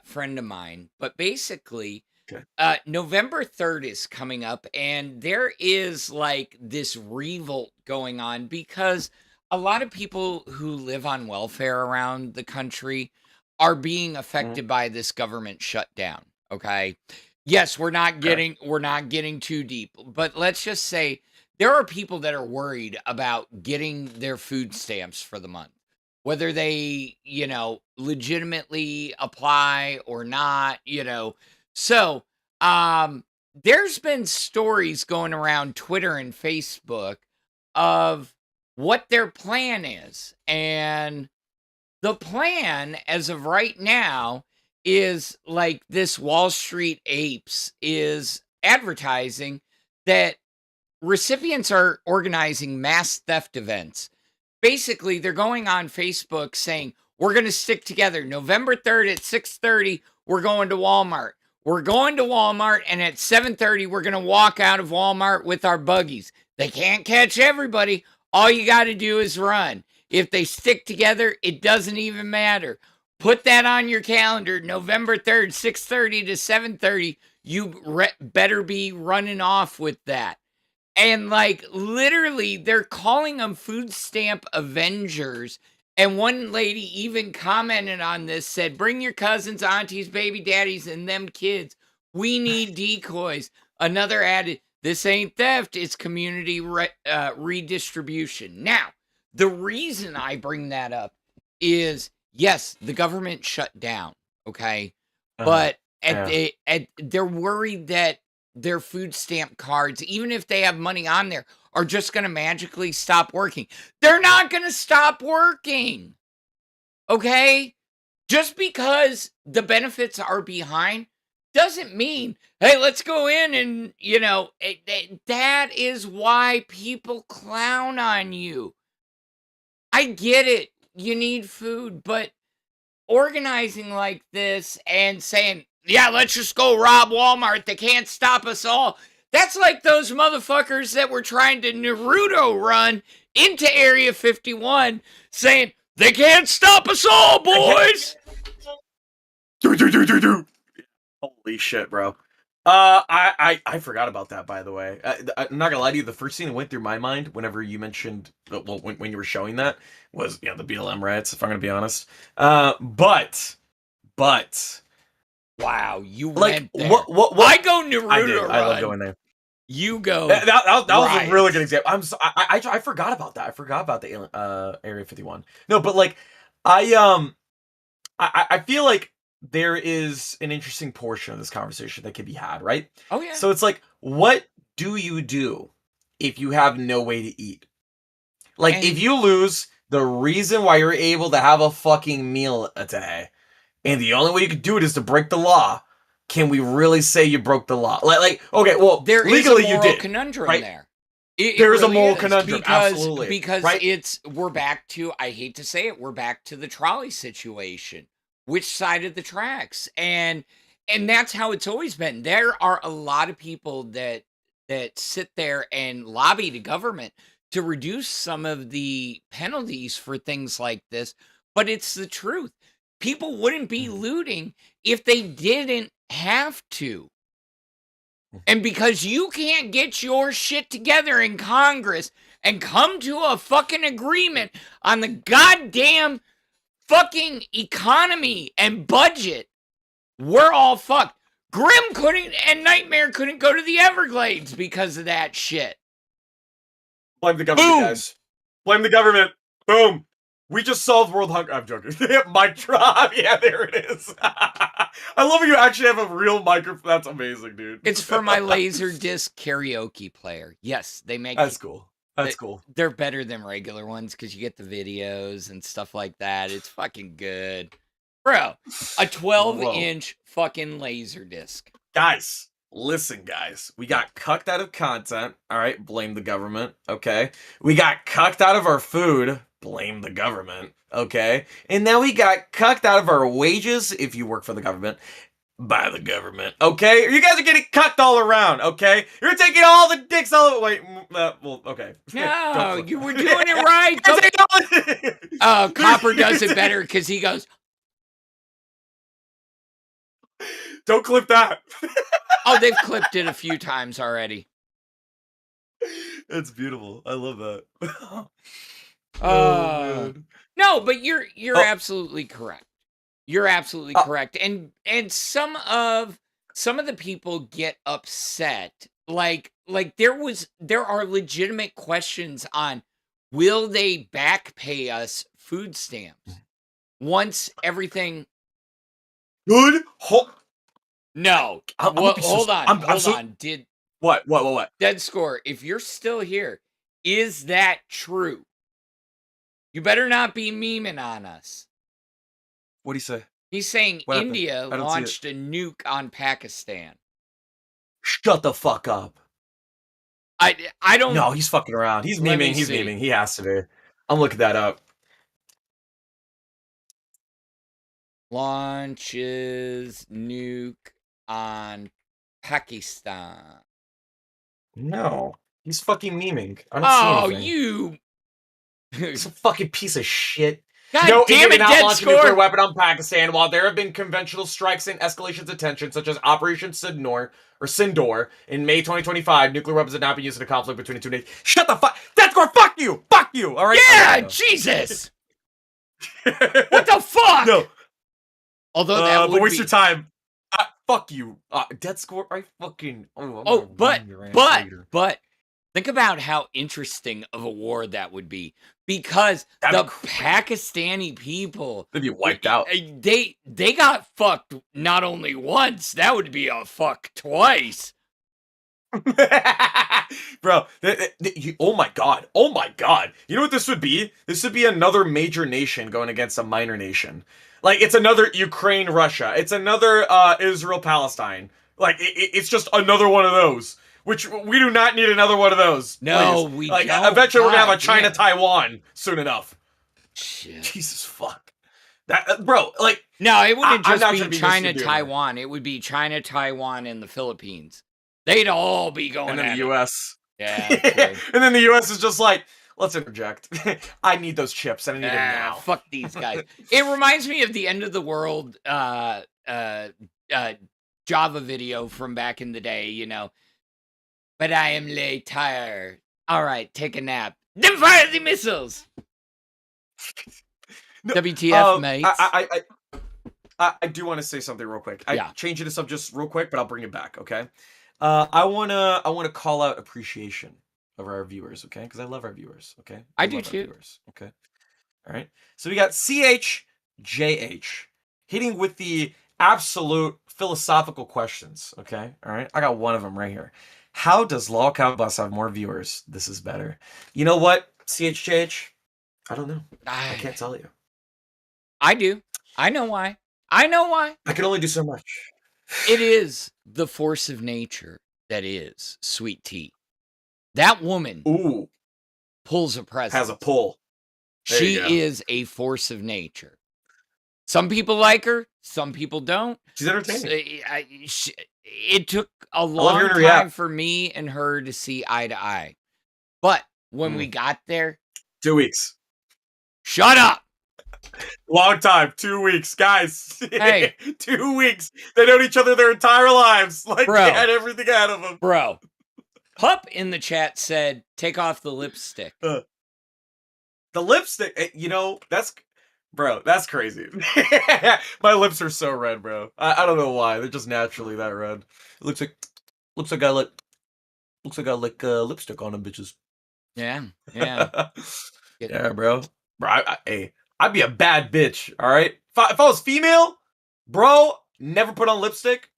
friend of mine, but basically, Okay. November 3rd is coming up, and there is like this revolt going on because a lot of people who live on welfare around the country are being affected by this government shutdown. Okay. Yes, we're not getting too deep, but let's just say there are people that are worried about getting their food stamps for the month, whether they, legitimately apply or not, So, there's been stories going around Twitter and Facebook of what their plan is. And the plan, as of right now, is like this Wall Street Apes is advertising that recipients are organizing mass theft events. Basically, they're going on Facebook saying, we're going to stick together. November 3rd at 6:30, we're going to Walmart. We're going to Walmart, and at 7:30, we're going to walk out of Walmart with our buggies. They can't catch everybody. All you got to do is run. If they stick together, it doesn't even matter. Put that on your calendar, November 3rd, 6:30 to 7:30. You better be running off with that. And like literally, they're calling them food stamp avengers. And one lady even commented on this, said, bring your cousins, aunties, baby daddies, and them kids. We need decoys. Another added, this ain't theft, it's community redistribution. Now, the reason I bring that up is, yes, the government shut down, okay? But they're worried that their food stamp cards, even if they have money on there, are just going to magically stop working. They're not going to stop working. Okay? Just because the benefits are behind doesn't mean, hey, let's go in and, that is why people clown on you. I get it. You need food, but organizing like this and saying, yeah, let's just go rob Walmart. They can't stop us all. That's like those motherfuckers that were trying to Naruto run into Area 51 saying, they can't stop us all, boys. Holy shit, bro. I forgot about that, by the way. I'm not gonna lie to you. The first thing that went through my mind whenever you mentioned, when you were showing that was, the BLM riots, if I'm gonna be honest. But wow, you like, went there. What? I go Naruto I did. run. I love going there. You go. That was right. a really good example. I forgot about that. I forgot about the Area 51. No, but like, I feel like there is an interesting portion of this conversation that can be had, right? Oh yeah. So it's like, what do you do if you have no way to eat? Like, if you lose the reason why you're able to have a fucking meal a day, and the only way you can do it is to break the law, can we really say you broke the law? Okay, well, there legally is a moral you did, conundrum right? there. There is a really moral conundrum, absolutely, because right? we're back to, I hate to say it, we're back to the trolley situation. Which side of the tracks? And that's how it's always been. There are a lot of people that sit there and lobby the government to reduce some of the penalties for things like this, but it's the truth. People wouldn't be looting if they didn't have to. And because you can't get your shit together in Congress and come to a fucking agreement on the goddamn fucking economy and budget, we're all fucked. Grim couldn't and Nightmare couldn't go to the Everglades because of that shit. Blame the government, Boom. guys. Blame the government. Boom. We just solved world hunger. I'm joking. Mic drop. Yeah, there it is. I love you actually have a real microphone. That's amazing, dude. It's for my Laserdisc karaoke player. Yes, they make. That's cool. That's cool. They're better than regular ones because you get the videos and stuff like that. It's fucking good. Bro, a 12-inch fucking Laserdisc. Guys, listen, guys. We got cucked out of content. All right, blame the government. Okay. We got cucked out of our food. Blame the government. Okay. And now we got cucked out of our wages if you work for the government. By the government. Okay. You guys are getting cucked all around. Okay. You're taking all the dicks all the way. Well, okay. No, you were doing it right. Oh, Copper does it better because he goes. Don't clip that. Oh, they've clipped it a few times already. It's beautiful. I love that. No, but you're absolutely correct. You're absolutely correct. And some of the people get upset. Like there are legitimate questions on, will they back pay us food stamps once everything good? No. Hold on. Did what? Dead Score, if you're still here, is that true? You better not be memeing on us. What'd he say? He's saying What India happened? launched a nuke on Pakistan. Shut the fuck up. I don't. No, he's fucking around. He's memeing. He's memeing. He has to be. I'm looking that up. Launches nuke on Pakistan. No, he's fucking memeing. I don't see anything. You. He's a fucking piece of shit. God no, damn India it, did not Dead launch Score. a nuclear weapon on Pakistan while there have been conventional strikes and escalations of tension, such as Operation Sindor in May 2025. Nuclear weapons have not been used in a conflict between the two nations. Shut the fuck! Dead Score, fuck you! Fuck you! All right? Yeah, Jesus! What the fuck? No. Although that would but waste your time. Fuck you. Dead Score, I fucking... but think about how interesting of a war that would be, because the Pakistani people, they'd be wiped out. They got fucked not only once, that would be a fuck twice. Bro, oh my god. You know what this would be? This would be another major nation going against a minor nation. Like, it's another Ukraine-Russia. It's another Israel-Palestine. Like, it's just another one of those. Which, we do not need another one of those. No, please. we don't. Eventually, we're gonna have a China-Taiwan soon enough. Shit. Jesus fuck. That, bro, like... No, it wouldn't just be China-Taiwan. It would be China-Taiwan and the Philippines. They'd all be going at it. And then the U.S. Yeah, and then the U.S. is just like, let's interject. I need those chips, and I need them now. Fuck these guys. It reminds me of the end of the world Java video from back in the day, you know. But I am late tired. All right, take a nap. Then fire the missiles. No, WTF, mates. I do want to say something real quick. I changed this up just real quick, but I'll bring it back, okay? I wanna call out appreciation of our viewers, okay? Because I love our viewers, okay? I do too. Viewers, okay. All right. So we got CHJH hitting with the absolute philosophical questions, okay? All right. I got one of them right here. How does Lolcow Bus have more viewers? This is better. You know what, CHJH? I don't know. I can't tell you. I do. I know why. I can only do so much. It is the force of nature that is Sweet Tea. That woman Ooh, pulls a presence. has a pull. There you go. She is a force of nature. Some people like her, some people don't. She's entertaining. It took a love long hearing her time react. for me and her to see eye to eye. But when we got there, 2 weeks. shut up. Long time. 2 weeks, guys. Hey. 2 weeks. They known each other their entire lives. Like, Bro. they had everything ahead of them. Bro. Pup in the chat said, take off the lipstick. The lipstick, that's crazy. My lips are so red, bro. I don't know why. They're just naturally that red. It looks like I like lipstick on them, bitches. Yeah. Yeah, bro. Bro, I'd be a bad bitch, all right? If I was female, bro, never put on lipstick.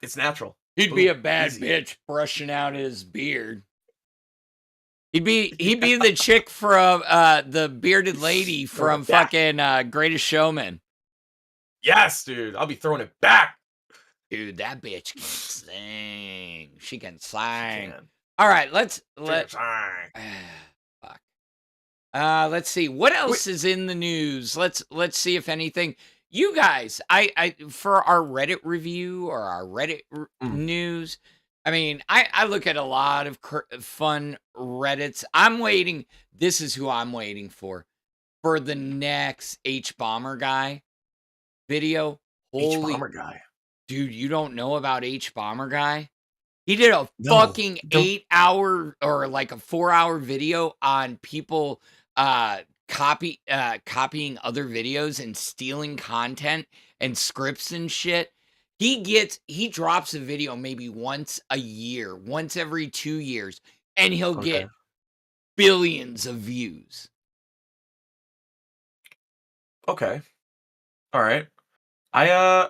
It's natural. He'd Boom, be a bad easy. bitch brushing out his beard. He'd be the chick from the bearded lady from fucking Greatest Showman. Yes, dude. I'll be throwing it back. Dude, that bitch can sing. She can sing. Man. All right, let's Fuck. Let's see what else is in the news. Let's see if anything. You guys, I for our Reddit review or our Reddit news. I mean, I look at a lot of fun Reddits. I'm waiting. This is who I'm waiting for the next H Bomber guy video. H Bomber guy, dude, you don't know about H Bomber guy? He did a fucking 8-hour or like a 4-hour video on people copying other videos and stealing content and scripts and shit. He drops a video maybe once a year, once every 2 years, and he'll get billions of views. Okay. All right. I've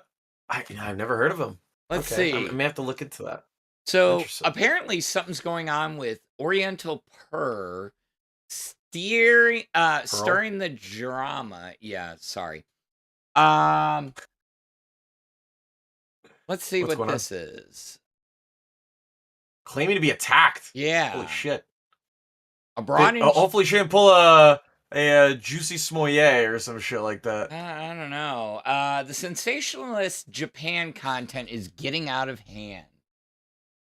never heard of him. Let's see. I may have to look into that. So apparently something's going on with Oriental Purr stirring the drama. Yeah, sorry. Let's see what this is. Claiming to be attacked. Yeah. Holy shit. Hopefully she didn't pull a Juicy Smollett or some shit like that. I don't know. The sensationalist Japan content is getting out of hand.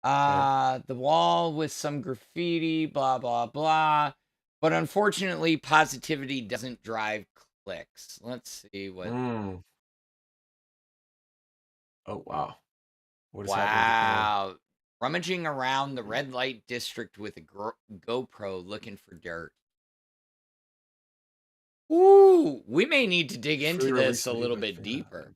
The wall with some graffiti, blah, blah, blah. But unfortunately, positivity doesn't drive clicks. Let's see what... Oh, wow. What is happening? Rummaging around the red light district with a GoPro looking for dirt. Ooh, we may need to dig into this a little bit deeper.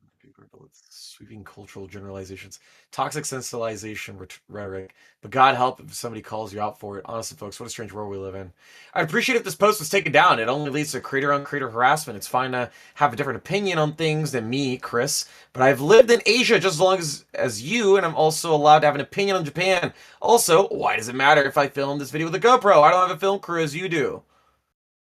Sweeping cultural generalizations, toxic sensationalization rhetoric. But God help if somebody calls you out for it. Honestly, folks, what a strange world we live in. I'd appreciate if this post was taken down. It only leads to creator-on-creator harassment. It's fine to have a different opinion on things than me, Chris, but I've lived in Asia just as long as you, and I'm also allowed to have an opinion on Japan. Also, why does it matter if I film this video with a GoPro? I don't have a film crew as you do.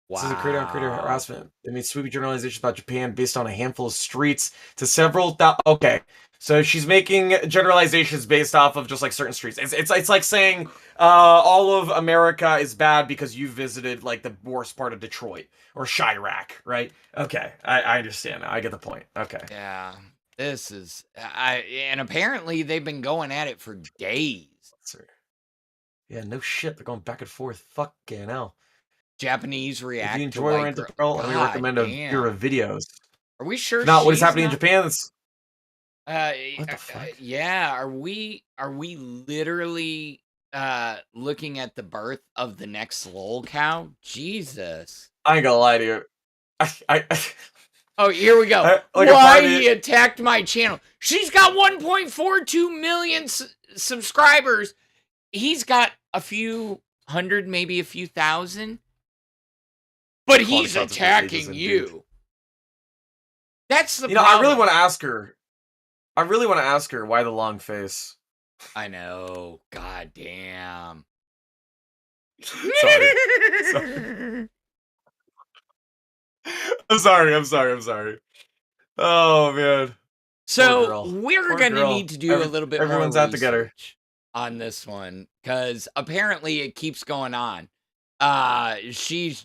Wow. This is a creator-on-creator harassment. It means sweeping generalizations about Japan based on a handful of streets to several okay. So she's making generalizations based off of just like certain streets. It's like saying all of America is bad because you visited like the worst part of Detroit or Chirac, right? Okay, I understand now. I get the point. Okay. Yeah, this is and apparently they've been going at it for days. Yeah, no shit. They're going back and forth. Fucking hell. Japanese react. If you enjoy Oriental Pearl, I recommend a few videos. Are we sure? Not what is happening in Japan. That's what the fuck? Yeah, are we literally looking at the birth of the next Lolcow? Jesus. I ain't gonna lie to you. Oh, here we go. Why he attacked my channel? She's got 1.42 million subscribers. He's got a few hundred, maybe a few thousand. But he's attacking you. That's the problem. I really want to ask her why the long face. I know. God damn. Sorry. I'm sorry. Oh, man. So girl. we're Poor going to girl. need to do a little bit more Everyone's out to get her. research on this one because apparently it keeps going on. She's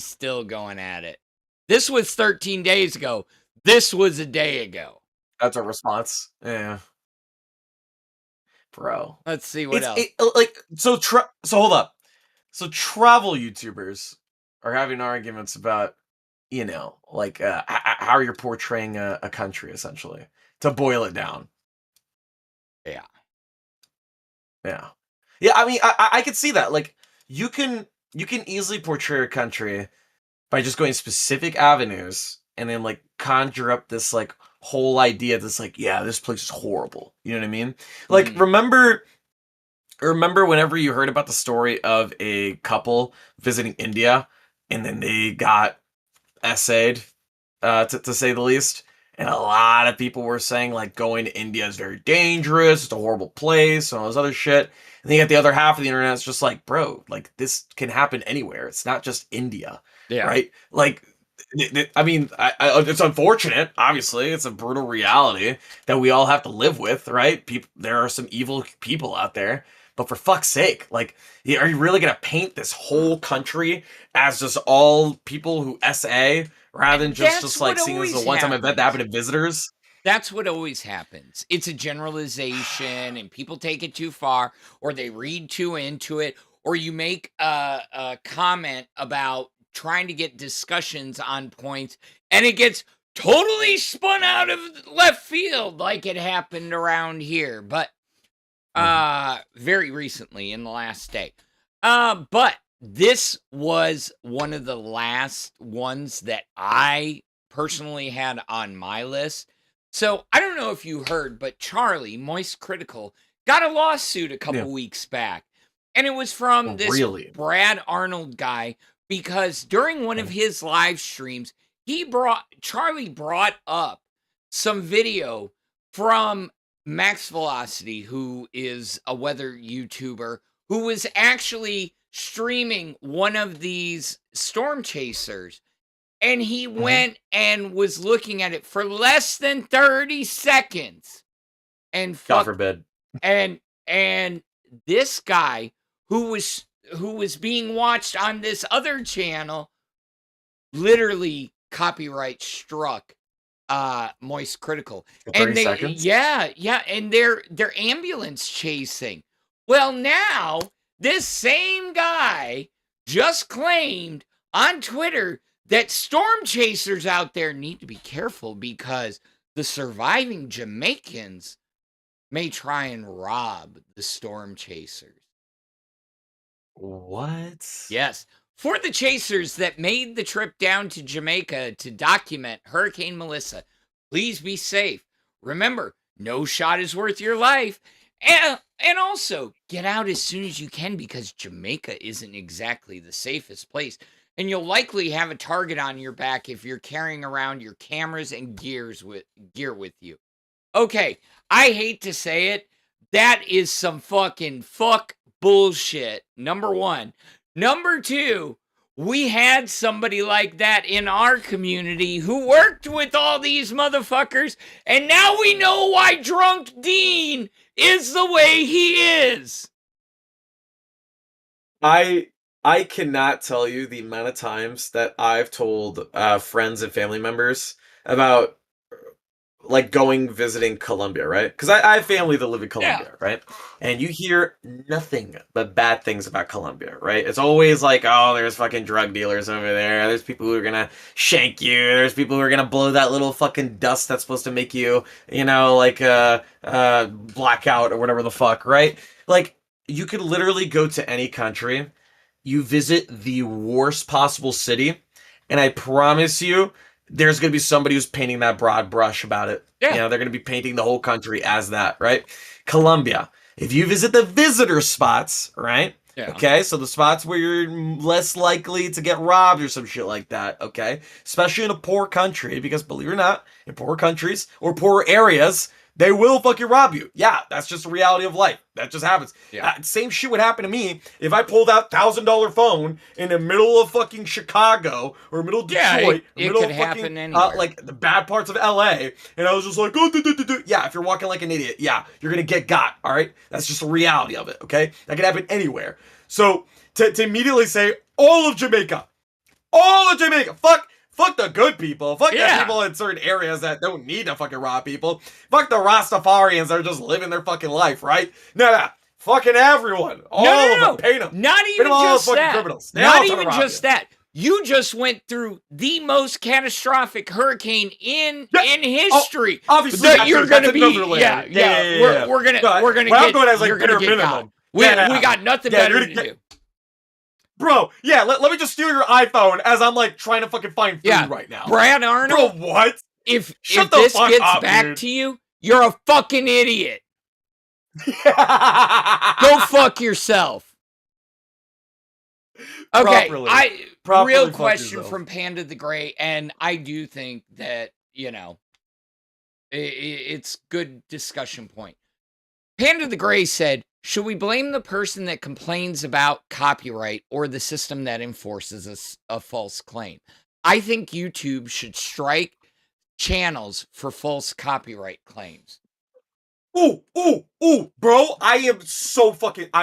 still going at it. This was 13 days ago. This was a day ago. That's a response. Yeah. Bro. Let's see what else. So hold up. So travel YouTubers are having arguments about, how you're portraying a country, essentially, to boil it down. Yeah. I mean, I could see that. Like, you can easily portray a country by just going specific avenues and then like conjure up this like whole idea that's like, yeah, this place is horrible. You know what I mean? Like, remember whenever you heard about the story of a couple visiting India and then they got essayed, to say the least, and a lot of people were saying like going to India is very dangerous, it's a horrible place, and all this other shit. And then you got the other half of the internet, it's just like, bro, like this can happen anywhere. It's not just India, right? Like, I mean, it's unfortunate. Obviously, it's a brutal reality that we all have to live with, right? There are some evil people out there. But for fuck's sake, like, are you really gonna paint this whole country as just all people who SA rather than just like seeing this as a one-time event that happened to visitors? That's what always happens. It's a generalization, and people take it too far, or they read too into it, or you make a comment about trying to get discussions on points, and it gets totally spun out of left field, like it happened around here. But very recently in the last day. But this was one of the last ones that I personally had on my list. So I don't know if you heard, but Charlie, Moist Critical, got a lawsuit a couple weeks back. And it was from this Brad Arnold guy because during one of his live streams, Charlie brought up some video from Max Velocity, who is a weather YouTuber, who was actually streaming one of these storm chasers. And he went and was looking at it for less than 30 seconds. And God forbid. And this guy who was being watched on this other channel literally copyright struck Moist Critical. And seconds? And they're ambulance chasing. Well, now this same guy just claimed on Twitter that storm chasers out there need to be careful because the surviving Jamaicans may try and rob the storm chasers. What? Yes. For the chasers that made the trip down to Jamaica to document Hurricane Melissa, please be safe. Remember, no shot is worth your life. And also, get out as soon as you can because Jamaica isn't exactly the safest place. And you'll likely have a target on your back if you're carrying around your cameras and gear with you. Okay, I hate to say it. That is some fucking fuck bullshit, number one. Number two, we had somebody like that in our community who worked with all these motherfuckers, and now we know why Drunk Dean is the way he is. I cannot tell you the amount of times that I've told friends and family members about like visiting Colombia, right? Because I have family that live in Colombia, right? And you hear nothing but bad things about Colombia, right? It's always like, oh, there's fucking drug dealers over there. There's people who are gonna shank you. There's people who are gonna blow that little fucking dust that's supposed to make you, blackout or whatever the fuck, right? Like, you could literally go to any country, you visit the worst possible city, and I promise you, there's going to be somebody who's painting that broad brush about it. Yeah. They're going to be painting the whole country as that, right? Colombia. If you visit the visitor spots, right? Yeah. Okay, so the spots where you're less likely to get robbed or some shit like that, okay? Especially in a poor country, because believe it or not, in poor countries or poor areas, They will fucking rob you. Yeah, that's just the reality of life. That just happens. Yeah. Same shit would happen to me if I pulled out $1,000 phone in the middle of fucking Chicago or middle of Detroit, it middle could of happen fucking anywhere. like the bad parts of LA, and I was just like, oh, yeah. If you're walking like an idiot, yeah, you're gonna get got. All right, that's just the reality of it. Okay, that can happen anywhere. So to immediately say all of Jamaica, fuck the good people. Fuck the people in certain areas that don't need to fucking rob people. Fuck the Rastafarians that are just living their fucking life, right? No. Fucking everyone. All of them. Paint them. Not even just that. Criminals. Not even just that. You just went through the most catastrophic hurricane in history. Obviously, that you're going to be. Yeah. We're gonna get. I'm going as like you're gonna get minimum. We got nothing better to do. Bro, let me just steal your iPhone as I'm like trying to fucking find food right now. Brad Arnold. Bro, what? If this gets back to you, you're a fucking idiot. Go fuck yourself. Okay, real question from Panda the Great, and I do think that, it's good discussion point. Panda the Gray said, should we blame the person that complains about copyright or the system that enforces a false claim? I think YouTube should strike channels for false copyright claims. Ooh, bro, I'm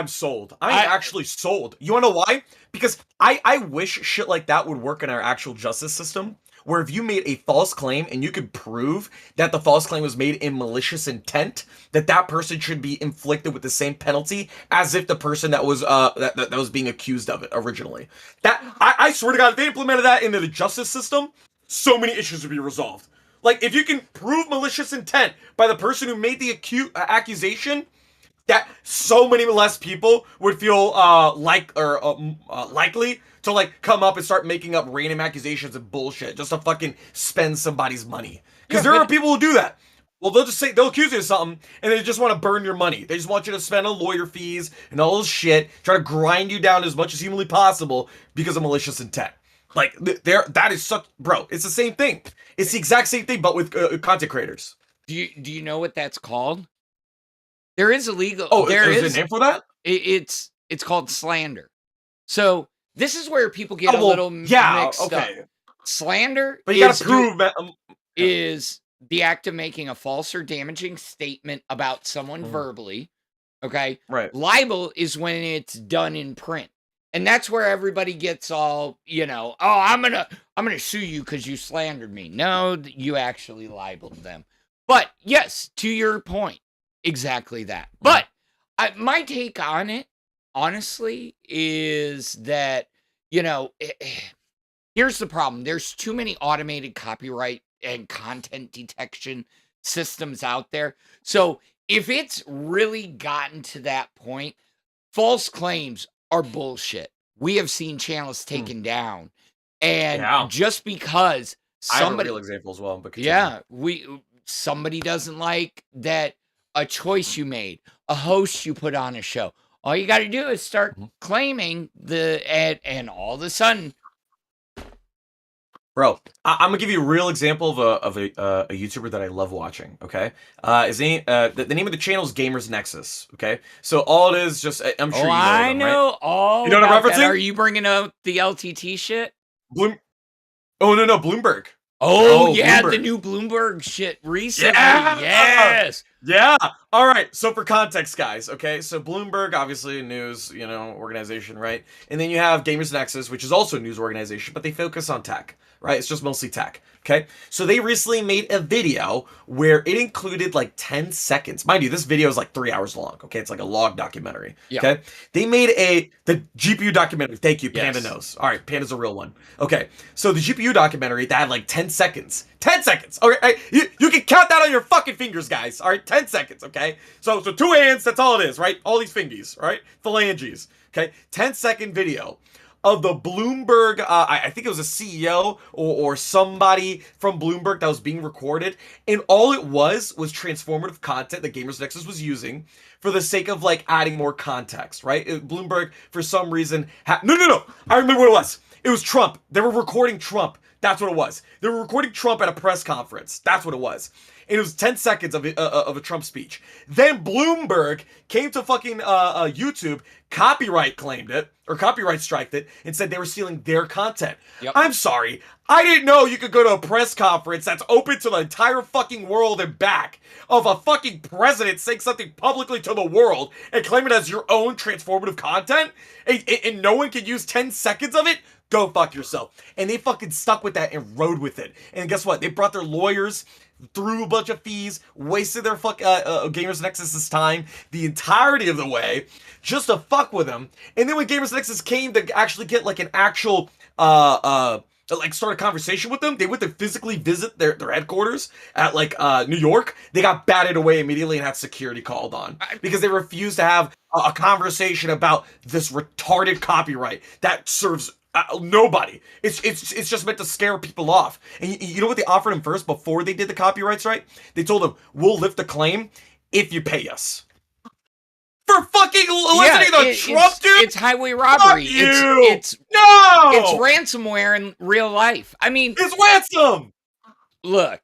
sold. I'm actually sold. You wanna know why? Because I wish shit like that would work in our actual justice system, where if you made a false claim and you could prove that the false claim was made in malicious intent, that person should be inflicted with the same penalty as if the person that was that was being accused of it originally. That I swear to God, if they implemented that into the justice system, so many issues would be resolved. Like, if you can prove malicious intent by the person who made the accusation, that so many less people would feel likely to like come up and start making up random accusations and bullshit just to fucking spend somebody's money. Because there are people who do that. Well, they'll accuse you of something and they just want to burn your money. They just want you to spend on lawyer fees and all this shit, try to grind you down as much as humanly possible because of malicious intent. Like, that is such, bro, it's the same thing. It's the exact same thing, but with content creators. Do you know what that's called? There is a legal. Oh, there's a name for that? It's called slander. So this is where people get a little mixed up. Slander, but you gotta prove that is the act of making a false or damaging statement about someone verbally. Okay, right. Libel is when it's done in print. And that's where everybody gets all, oh, I'm gonna sue you because you slandered me. No, you actually libeled them. But yes, to your point, exactly that. But my take on it, honestly, is that, here's the problem. There's too many automated copyright and content detection systems out there. So if it's really gotten to that point, false claims are bullshit. We have seen channels taken down, and just because somebody, I have a real example as well. But somebody doesn't like that a choice you made, a host you put on a show. All you got to do is start claiming and all of a sudden, bro, I'm gonna give you a real example of a YouTuber that I love watching. Okay, his name, the name of the channel is Gamers Nexus. Okay, so all it is just I'm sure you know I them, know right? all. You know what I'm referencing? Are you bringing up the LTT shit? Oh no, Bloomberg. Oh yeah, Bloomberg. The new Bloomberg shit recently. Yes. Yeah. All right. So for context, guys, okay. So Bloomberg, obviously a news, organization, right? And then you have Gamers Nexus, which is also a news organization, but they focus on tech, right? It's just mostly tech. Okay. So they recently made a video where it included like 10 seconds. Mind you, this video is like 3 hours long. Okay. It's like a log documentary. Yeah. Okay. They made the GPU documentary. Thank you. Panda knows. All right. Panda's a real one. Okay. So the GPU documentary, that had like 10 seconds. 10 seconds. Okay. You can count that on your fucking fingers, guys. All right. 10 seconds. Okay. So 2 hands. That's all it is, right? All these fingies, all right? Phalanges. Okay. 10-second video of the Bloomberg, I think it was a CEO or somebody from Bloomberg that was being recorded, and all it was transformative content that Gamers Nexus was using for the sake of like adding more context, right? Bloomberg, for some reason, no, I remember what it was. It was Trump. They were recording Trump That's what it was. They were recording Trump at a press conference. That's what it was. And it was 10 seconds of a Trump speech. Then Bloomberg came to fucking YouTube, copyright claimed it, or copyright striked it, and said they were stealing their content. Yep. I'm sorry. I didn't know you could go to a press conference that's open to the entire fucking world and back of a fucking president saying something publicly to the world and claim it as your own transformative content, and no one can use 10 seconds of it? Go fuck yourself. And they fucking stuck with that and rode with it. And guess what? They brought their lawyers through a bunch of fees, wasted their Gamers Nexus's time the entirety of the way just to fuck with them. And then when Gamers Nexus came to actually get like an actual like start a conversation with them, they went to physically visit their headquarters at like New York. They got batted away immediately and had security called on because they refused to have a conversation about this retarded copyright that serves nobody. It's just meant to scare people off. And you know what they offered him first before they did the copyrights right? They told him, we'll lift the claim if you pay us. For fucking listening to Trump, dude? It's highway robbery. Fuck you. It's ransomware in real life. I mean, it's ransom. Look,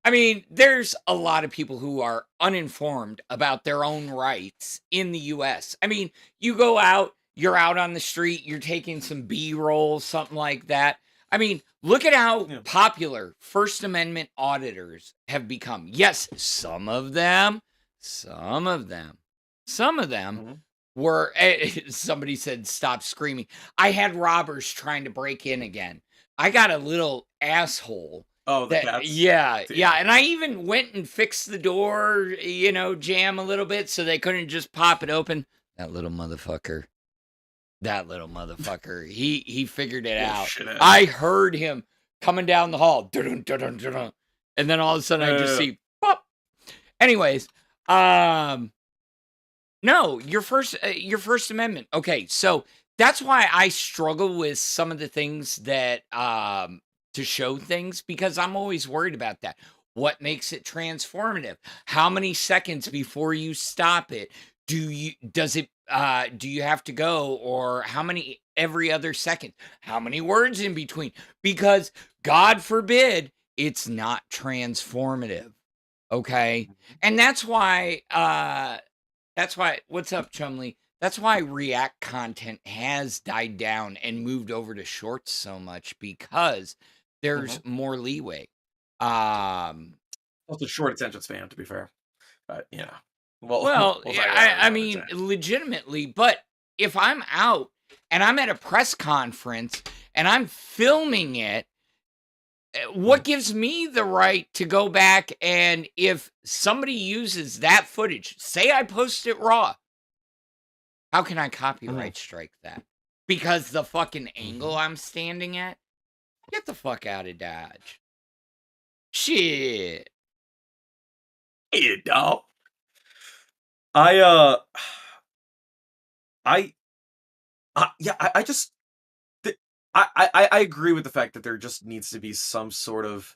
I mean, there's a lot of people who are uninformed about their own rights in the U.S. I mean, you go out, you're out on the street, you're taking some B-roll, something like that. I mean, look at how popular First Amendment auditors have become. Yes, some of them were, somebody said, stop screaming. I had robbers trying to break in again. I got a little asshole. Oh, the cats? Yeah. And I even went and fixed the door, jam a little bit so they couldn't just pop it open. That little motherfucker, he figured it out. I heard him coming down the hall. Dun, dun, dun, dun, dun, and then all of a sudden I just see pop. Anyways, no, your First Amendment. Okay, so that's why I struggle with some of the things that to show things, because I'm always worried about that. What makes it transformative? How many seconds before you stop it do you have to go, or how many every other second? How many words in between? Because God forbid it's not transformative. Okay? And that's why what's up, Chumley? That's why React content has died down and moved over to shorts so much, because there's more leeway. Also short attention span, to be fair. But yeah. Well, I mean, legitimately, but if I'm out and I'm at a press conference and I'm filming it, what gives me the right to go back, and if somebody uses that footage, say I post it raw, how can I copyright strike that? Because the fucking angle I'm standing at? Get the fuck out of Dodge. Shit. Hey, dog. I agree with the fact that there just needs to be some sort of,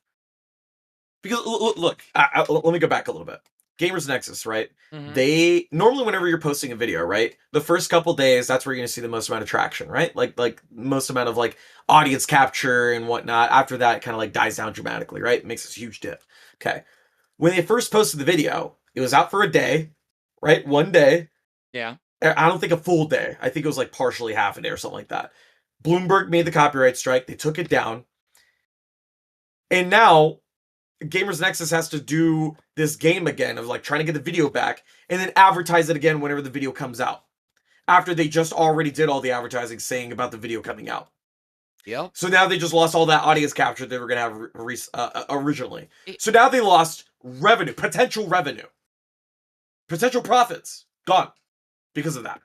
because look, let me go back a little bit. Gamers Nexus, right? They normally, whenever you're posting a video, right, the first couple days, that's where you're gonna see the most amount of traction, right? Like most amount of like audience capture and whatnot. After that, it kind of like dies down dramatically, right? It makes this huge dip. Okay, when they first posted the video, it was out for a day, right? One day. Yeah. I don't think a full day. I think it was like partially half a day or something like that. Bloomberg made the copyright strike. They took it down. And now Gamers Nexus has to do this game again of like trying to get the video back and then advertise it again whenever the video comes out, after they just already did all the advertising saying about the video coming out. Yep. So now they just lost all that audience capture they were going to have originally. So now they lost revenue, potential profits, gone because of that.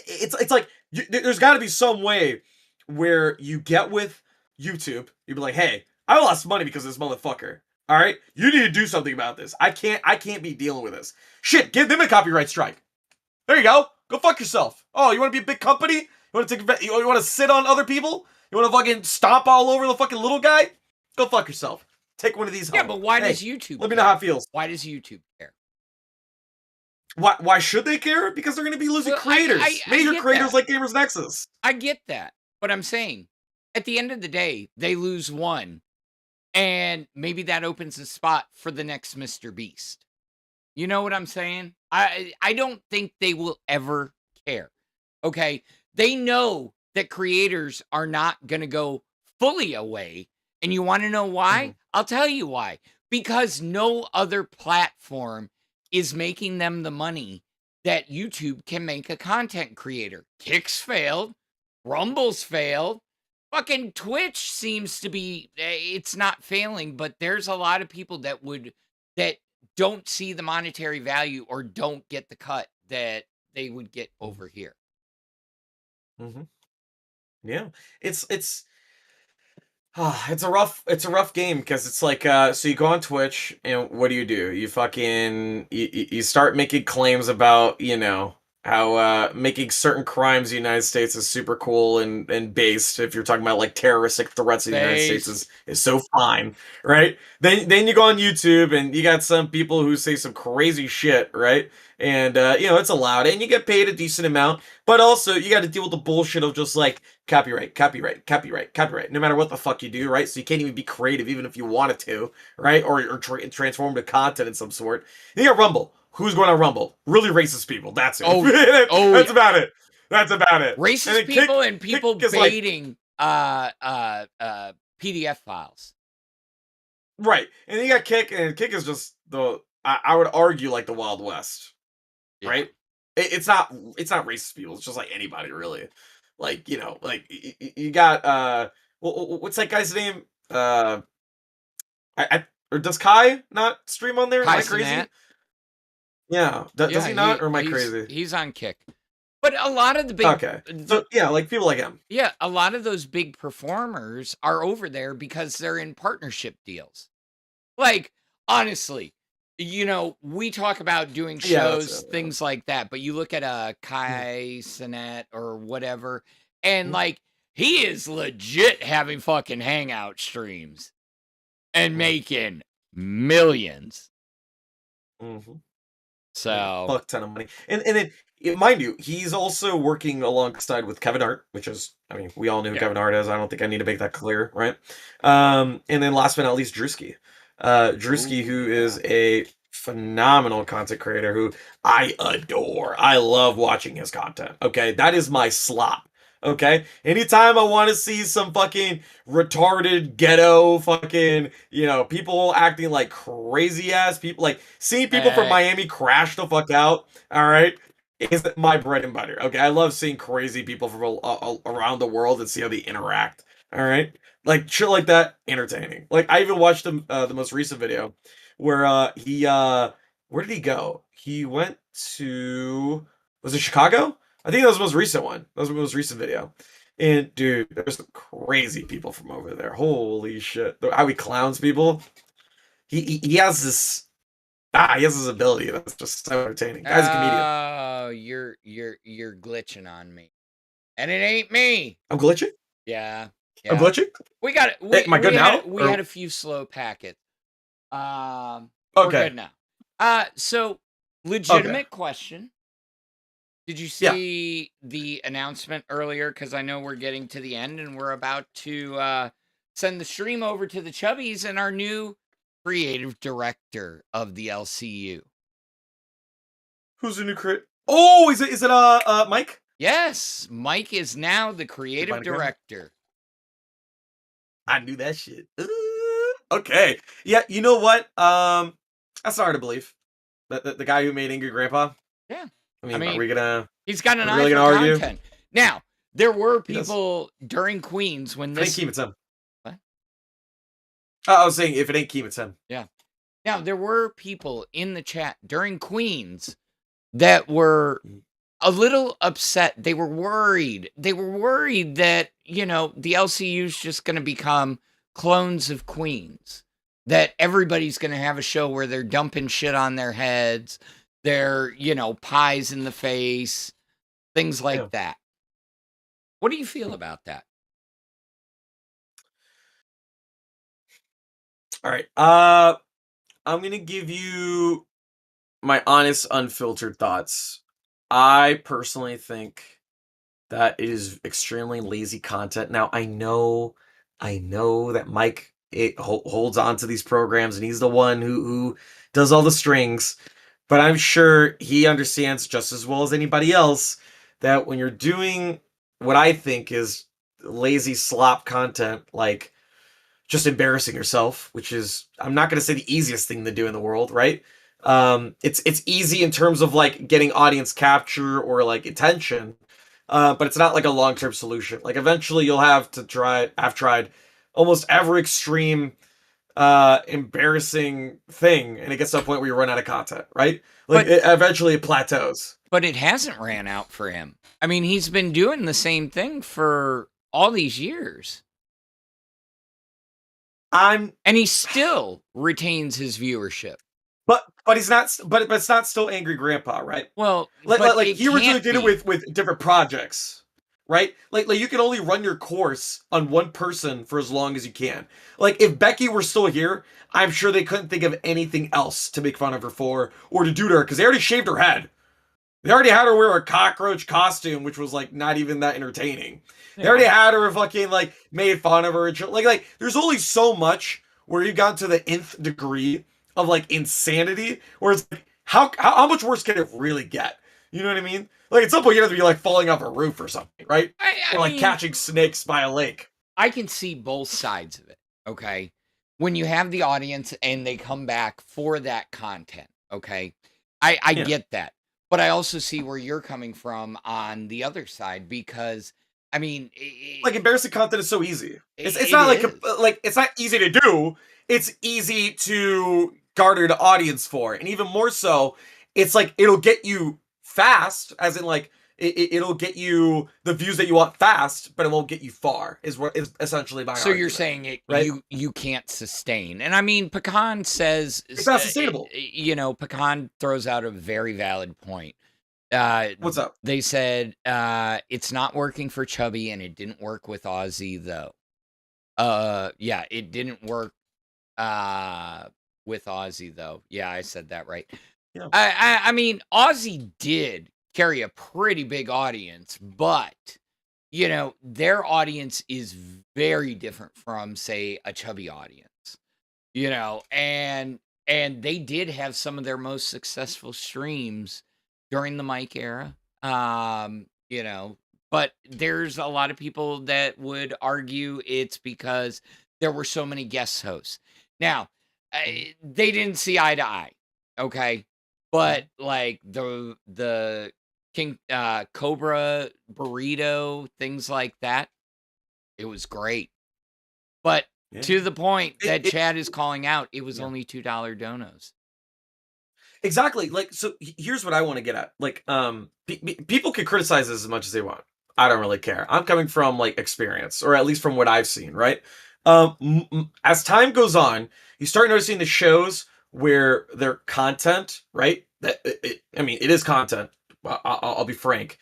It's like there's got to be some way where you get with YouTube, you'd be like, hey, I lost money because of this motherfucker. All right, you need to do something about this. I can't be dealing with this. Shit, give them a copyright strike. There you go. Go fuck yourself. Oh, you want to be a big company? You want to you want to sit on other people? You want to fucking stomp all over the fucking little guy? Go fuck yourself. Take one of these home. Yeah, but why does YouTube let me know how it feels. Why does YouTube care? Why should they care? Because they're going to be losing creators. Major creators like Gamers Nexus. I get that. But I'm saying, at the end of the day, they lose one, and maybe that opens a spot for the next Mr. Beast. You know what I'm saying? I don't think they will ever care. Okay? They know that creators are not going to go fully away, and you want to know why? I'll tell you why. Because no other platform is making them the money that YouTube can make a content creator. Kick's failed, Rumble's failed. Fucking Twitch seems to be it's not failing, but there's a lot of people that don't see the monetary value or don't get the cut that they would get over here. Yeah, it's it's a rough game because it's like so you go on Twitch and what do? You fucking you start making claims about how making certain crimes in the United States is super cool and based. If you're talking about like terroristic threats in the United States is so fine, right? Then you go on YouTube and you got some people who say some crazy shit, right? And it's allowed and you get paid a decent amount, but also you got to deal with the bullshit of just like copyright, no matter what the fuck you do, right? So you can't even be creative even if you wanted to, right? Or transform to content in some sort. And you got Rumble. Who's going on Rumble? Really racist people. That's it. That's about it. That's about it. Racist people and people baiting PDF files. Right. And then you got Kick, and Kick is just I would argue like the Wild West. Yeah. Right? It's not racist people. It's just like anybody really. Like, like you got what's that guy's name? Or does Kai not stream on there? Am I crazy? Yeah. Does he not, or am I crazy? He's on Kick. But a lot of the big so yeah, like people like him. Yeah, a lot of those big performers are over there because they're in partnership deals. Like, honestly, we talk about doing shows, things like that, but you look at Kai Cenat or whatever, and like he is legit having fucking hangout streams and making millions. So fuck ton of money. And then mind you, he's also working alongside with Kevin Hart, which is, I mean, we all know who Kevin Hart is. I don't think I need to make that clear, right? And then last but not least, Drewski. Drewski, who is a phenomenal content creator who I adore. I love watching his content. Okay, that is my slop. Okay, anytime I want to see some fucking retarded ghetto fucking, people acting like crazy ass people, like seeing people from Miami crash the fuck out, all right, is my bread and butter. Okay, I love seeing crazy people from around the world and see how they interact, all right, like shit like that, entertaining. Like I even watched the most recent video where he where did he go? He went to, was it Chicago? I think that was the most recent one. That was the most recent video. And dude, there's some crazy people from over there. Holy shit. How he clowns people. He has this he has this ability that's just so entertaining. Guy's a comedian. Oh, you're glitching on me. And it ain't me. I'm glitching? Yeah. I'm glitching? We got it. Am I good now? We had a few slow packets. Okay. We're good now. So legitimate question. Did you see the announcement earlier? Because I know we're getting to the end and we're about to send the stream over to the Chubbies and our new creative director of the LCU. Who's the new creative? Oh, is it Mike? Yes, Mike is now the creative director. I knew that shit. Okay. Yeah, you know what? That's hard to believe. The guy who made Angry Grandpa? Yeah. I mean, are we gonna? He's got an eye for content. Now, there were people during Queens when this. If it ain't Keem, it's him. What? I was saying, if it ain't Keem, it's him. Yeah. Now, there were people in the chat during Queens that were a little upset. They were worried. They were worried that, the LCU is just going to become clones of Queens. That everybody's going to have a show where they're dumping shit on their heads. They're, pies in the face, things like that. What do you feel about that? All right. I'm going to give you my honest, unfiltered thoughts. I personally think that it is extremely lazy content. Now, I know that Mike holds on to these programs, and he's the one who does all the strings, but I'm sure he understands just as well as anybody else that when you're doing what I think is lazy slop content, like just embarrassing yourself, which is, I'm not going to say the easiest thing to do in the world, right? It's easy in terms of like getting audience capture or like attention, but it's not like a long-term solution. Like eventually you'll have to try. I've tried almost every extreme embarrassing thing, and it gets to a point where you run out of content, right? Like eventually it plateaus. But it hasn't ran out for him. I mean, he's been doing the same thing for all these years. And he still retains his viewership. But he's not. But it's not still Angry Grandpa, right? Well, like he originally did it with different projects, right? Like you can only run your course on one person for as long as you can. Like if Becky were still here, I'm sure they couldn't think of anything else to make fun of her for or to do to her because they already shaved her head. They already had her wear a cockroach costume, which was like not even that entertaining. They already had her fucking like made fun of her and shit. Like there's only so much where you got to the nth degree of like insanity where it's like how much worse can it really get? You know what I mean? Like at some point you have to be like falling off a roof or something, right? Or like catching snakes by a lake. I can see both sides of it, okay? When you have the audience and they come back for that content, okay? I get that. But I also see where you're coming from on the other side because, I mean... like, embarrassing content is so easy. It's not like, it's not easy to do. It's easy to garner the audience for. And even more so, it's like, it'll get you fast, as in like, it'll get you the views that you want fast, but it won't get you far, is what is essentially my argument. You're saying it, right? you can't sustain. And I mean, Pecan says... It's not sustainable. You know, Pecan throws out a very valid point. What's up? They said, it's not working for Chubby, and it didn't work with Ozzy, though. Yeah, it didn't work with Ozzy, though. Yeah, I said that right. Yeah. I mean, Ozzy did carry a pretty big audience, but you know, their audience is very different from, say, a Chubby audience. You know, and they did have some of their most successful streams during the Mike era. You know, but there's a lot of people that would argue it's because there were so many guest hosts. Now, they didn't see eye to eye, okay? But like the King Cobra burrito, things like that, it was great. But to the point that Chad is calling out, it was only $2 donos. Exactly. Like, so here's what I want to get at. Like, people can criticize this as much as they want. I don't really care. I'm coming from like experience, or at least from what I've seen, right? As time goes on, you start noticing the shows where their content, right? I mean, it is content. I'll be frank.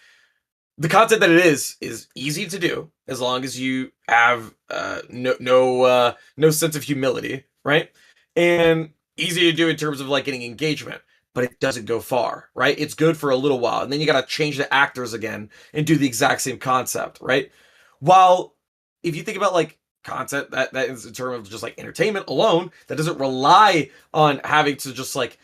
The content that it is easy to do as long as you have no sense of humility, right? And easy to do in terms of like getting engagement, but it doesn't go far, right? It's good for a little while, and then you got to change the actors again and do the exact same concept, right? While if you think about like content that is in terms of just like entertainment alone, that doesn't rely on having to just like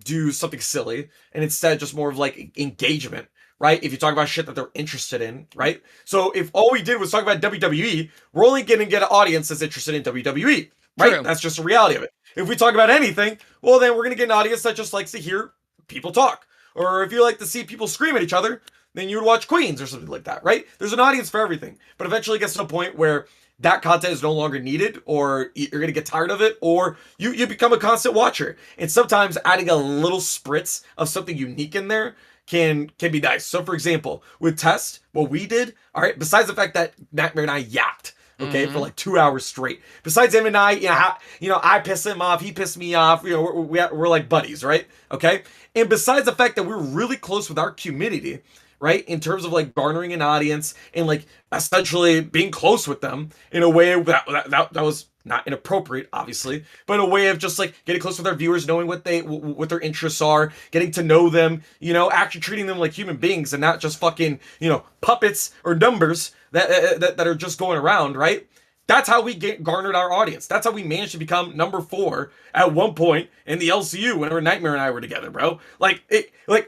do something silly, and instead just more of like engagement, right? If you talk about shit that they're interested in, right? So if all we did was talk about WWE, we're only going to get an audience that's interested in WWE, right? True. That's just the reality of it. If we talk about anything, well, then we're going to get an audience that just likes to hear people talk. Or if you like to see people scream at each other, then you would watch Queens or something like that, right? There's an audience for everything. But eventually it gets to a point where that content is no longer needed, or you're going to get tired of it, or you become a constant watcher. And sometimes adding a little spritz of something unique in there can be nice. So for example, with Test, what we did, all right, besides the fact that Nightmare and I yapped, okay, for like 2 hours straight. Besides him and I, I pissed him off, he pissed me off, we're like buddies, right? Okay? And besides the fact that we're really close with our community, right, in terms of like garnering an audience and like essentially being close with them in a way that was not inappropriate, obviously, but a way of just like getting close with our viewers, knowing what their interests are, getting to know them, you know, actually treating them like human beings and not just fucking, you know, puppets or numbers that are just going around, right? That's how we garnered our audience. That's how we managed to become number 4 at one point in the LCU whenever Nightmare and I were together, bro.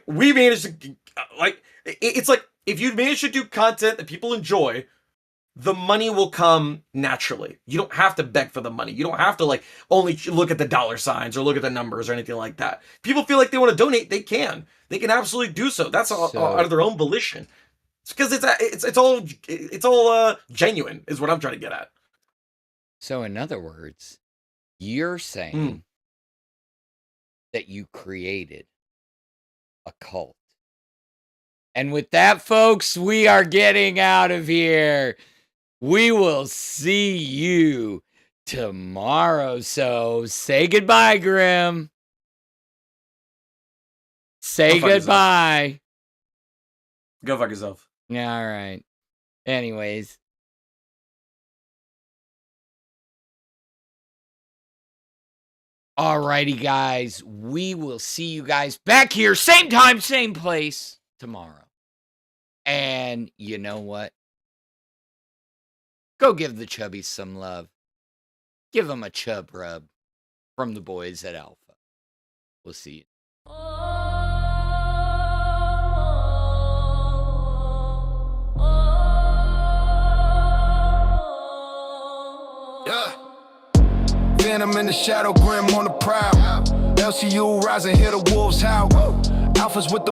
We managed to, it's like, if you manage to do content that people enjoy, the money will come naturally. You don't have to beg for the money. You don't have to like only look at the dollar signs or look at the numbers or anything like that. People feel like they want to donate, they can. They can absolutely do so. That's out of their own volition. It's because it's all genuine is what I'm trying to get at. So in other words, you're saying that you created a cult. And with that, folks, we are getting out of here. We will see you tomorrow. So say goodbye, Grim. Say goodbye. Go fuck yourself. All right. Anyways. Alrighty, guys. We will see you guys back here, same time, same place, tomorrow. And you know what? Go give the chubbies some love. Give them a chub rub from the boys at Alpha. We'll see you. Yeah. Phantom in the shadow, grim on the prowl. LCU rising, hear the wolves howl. Alphas with the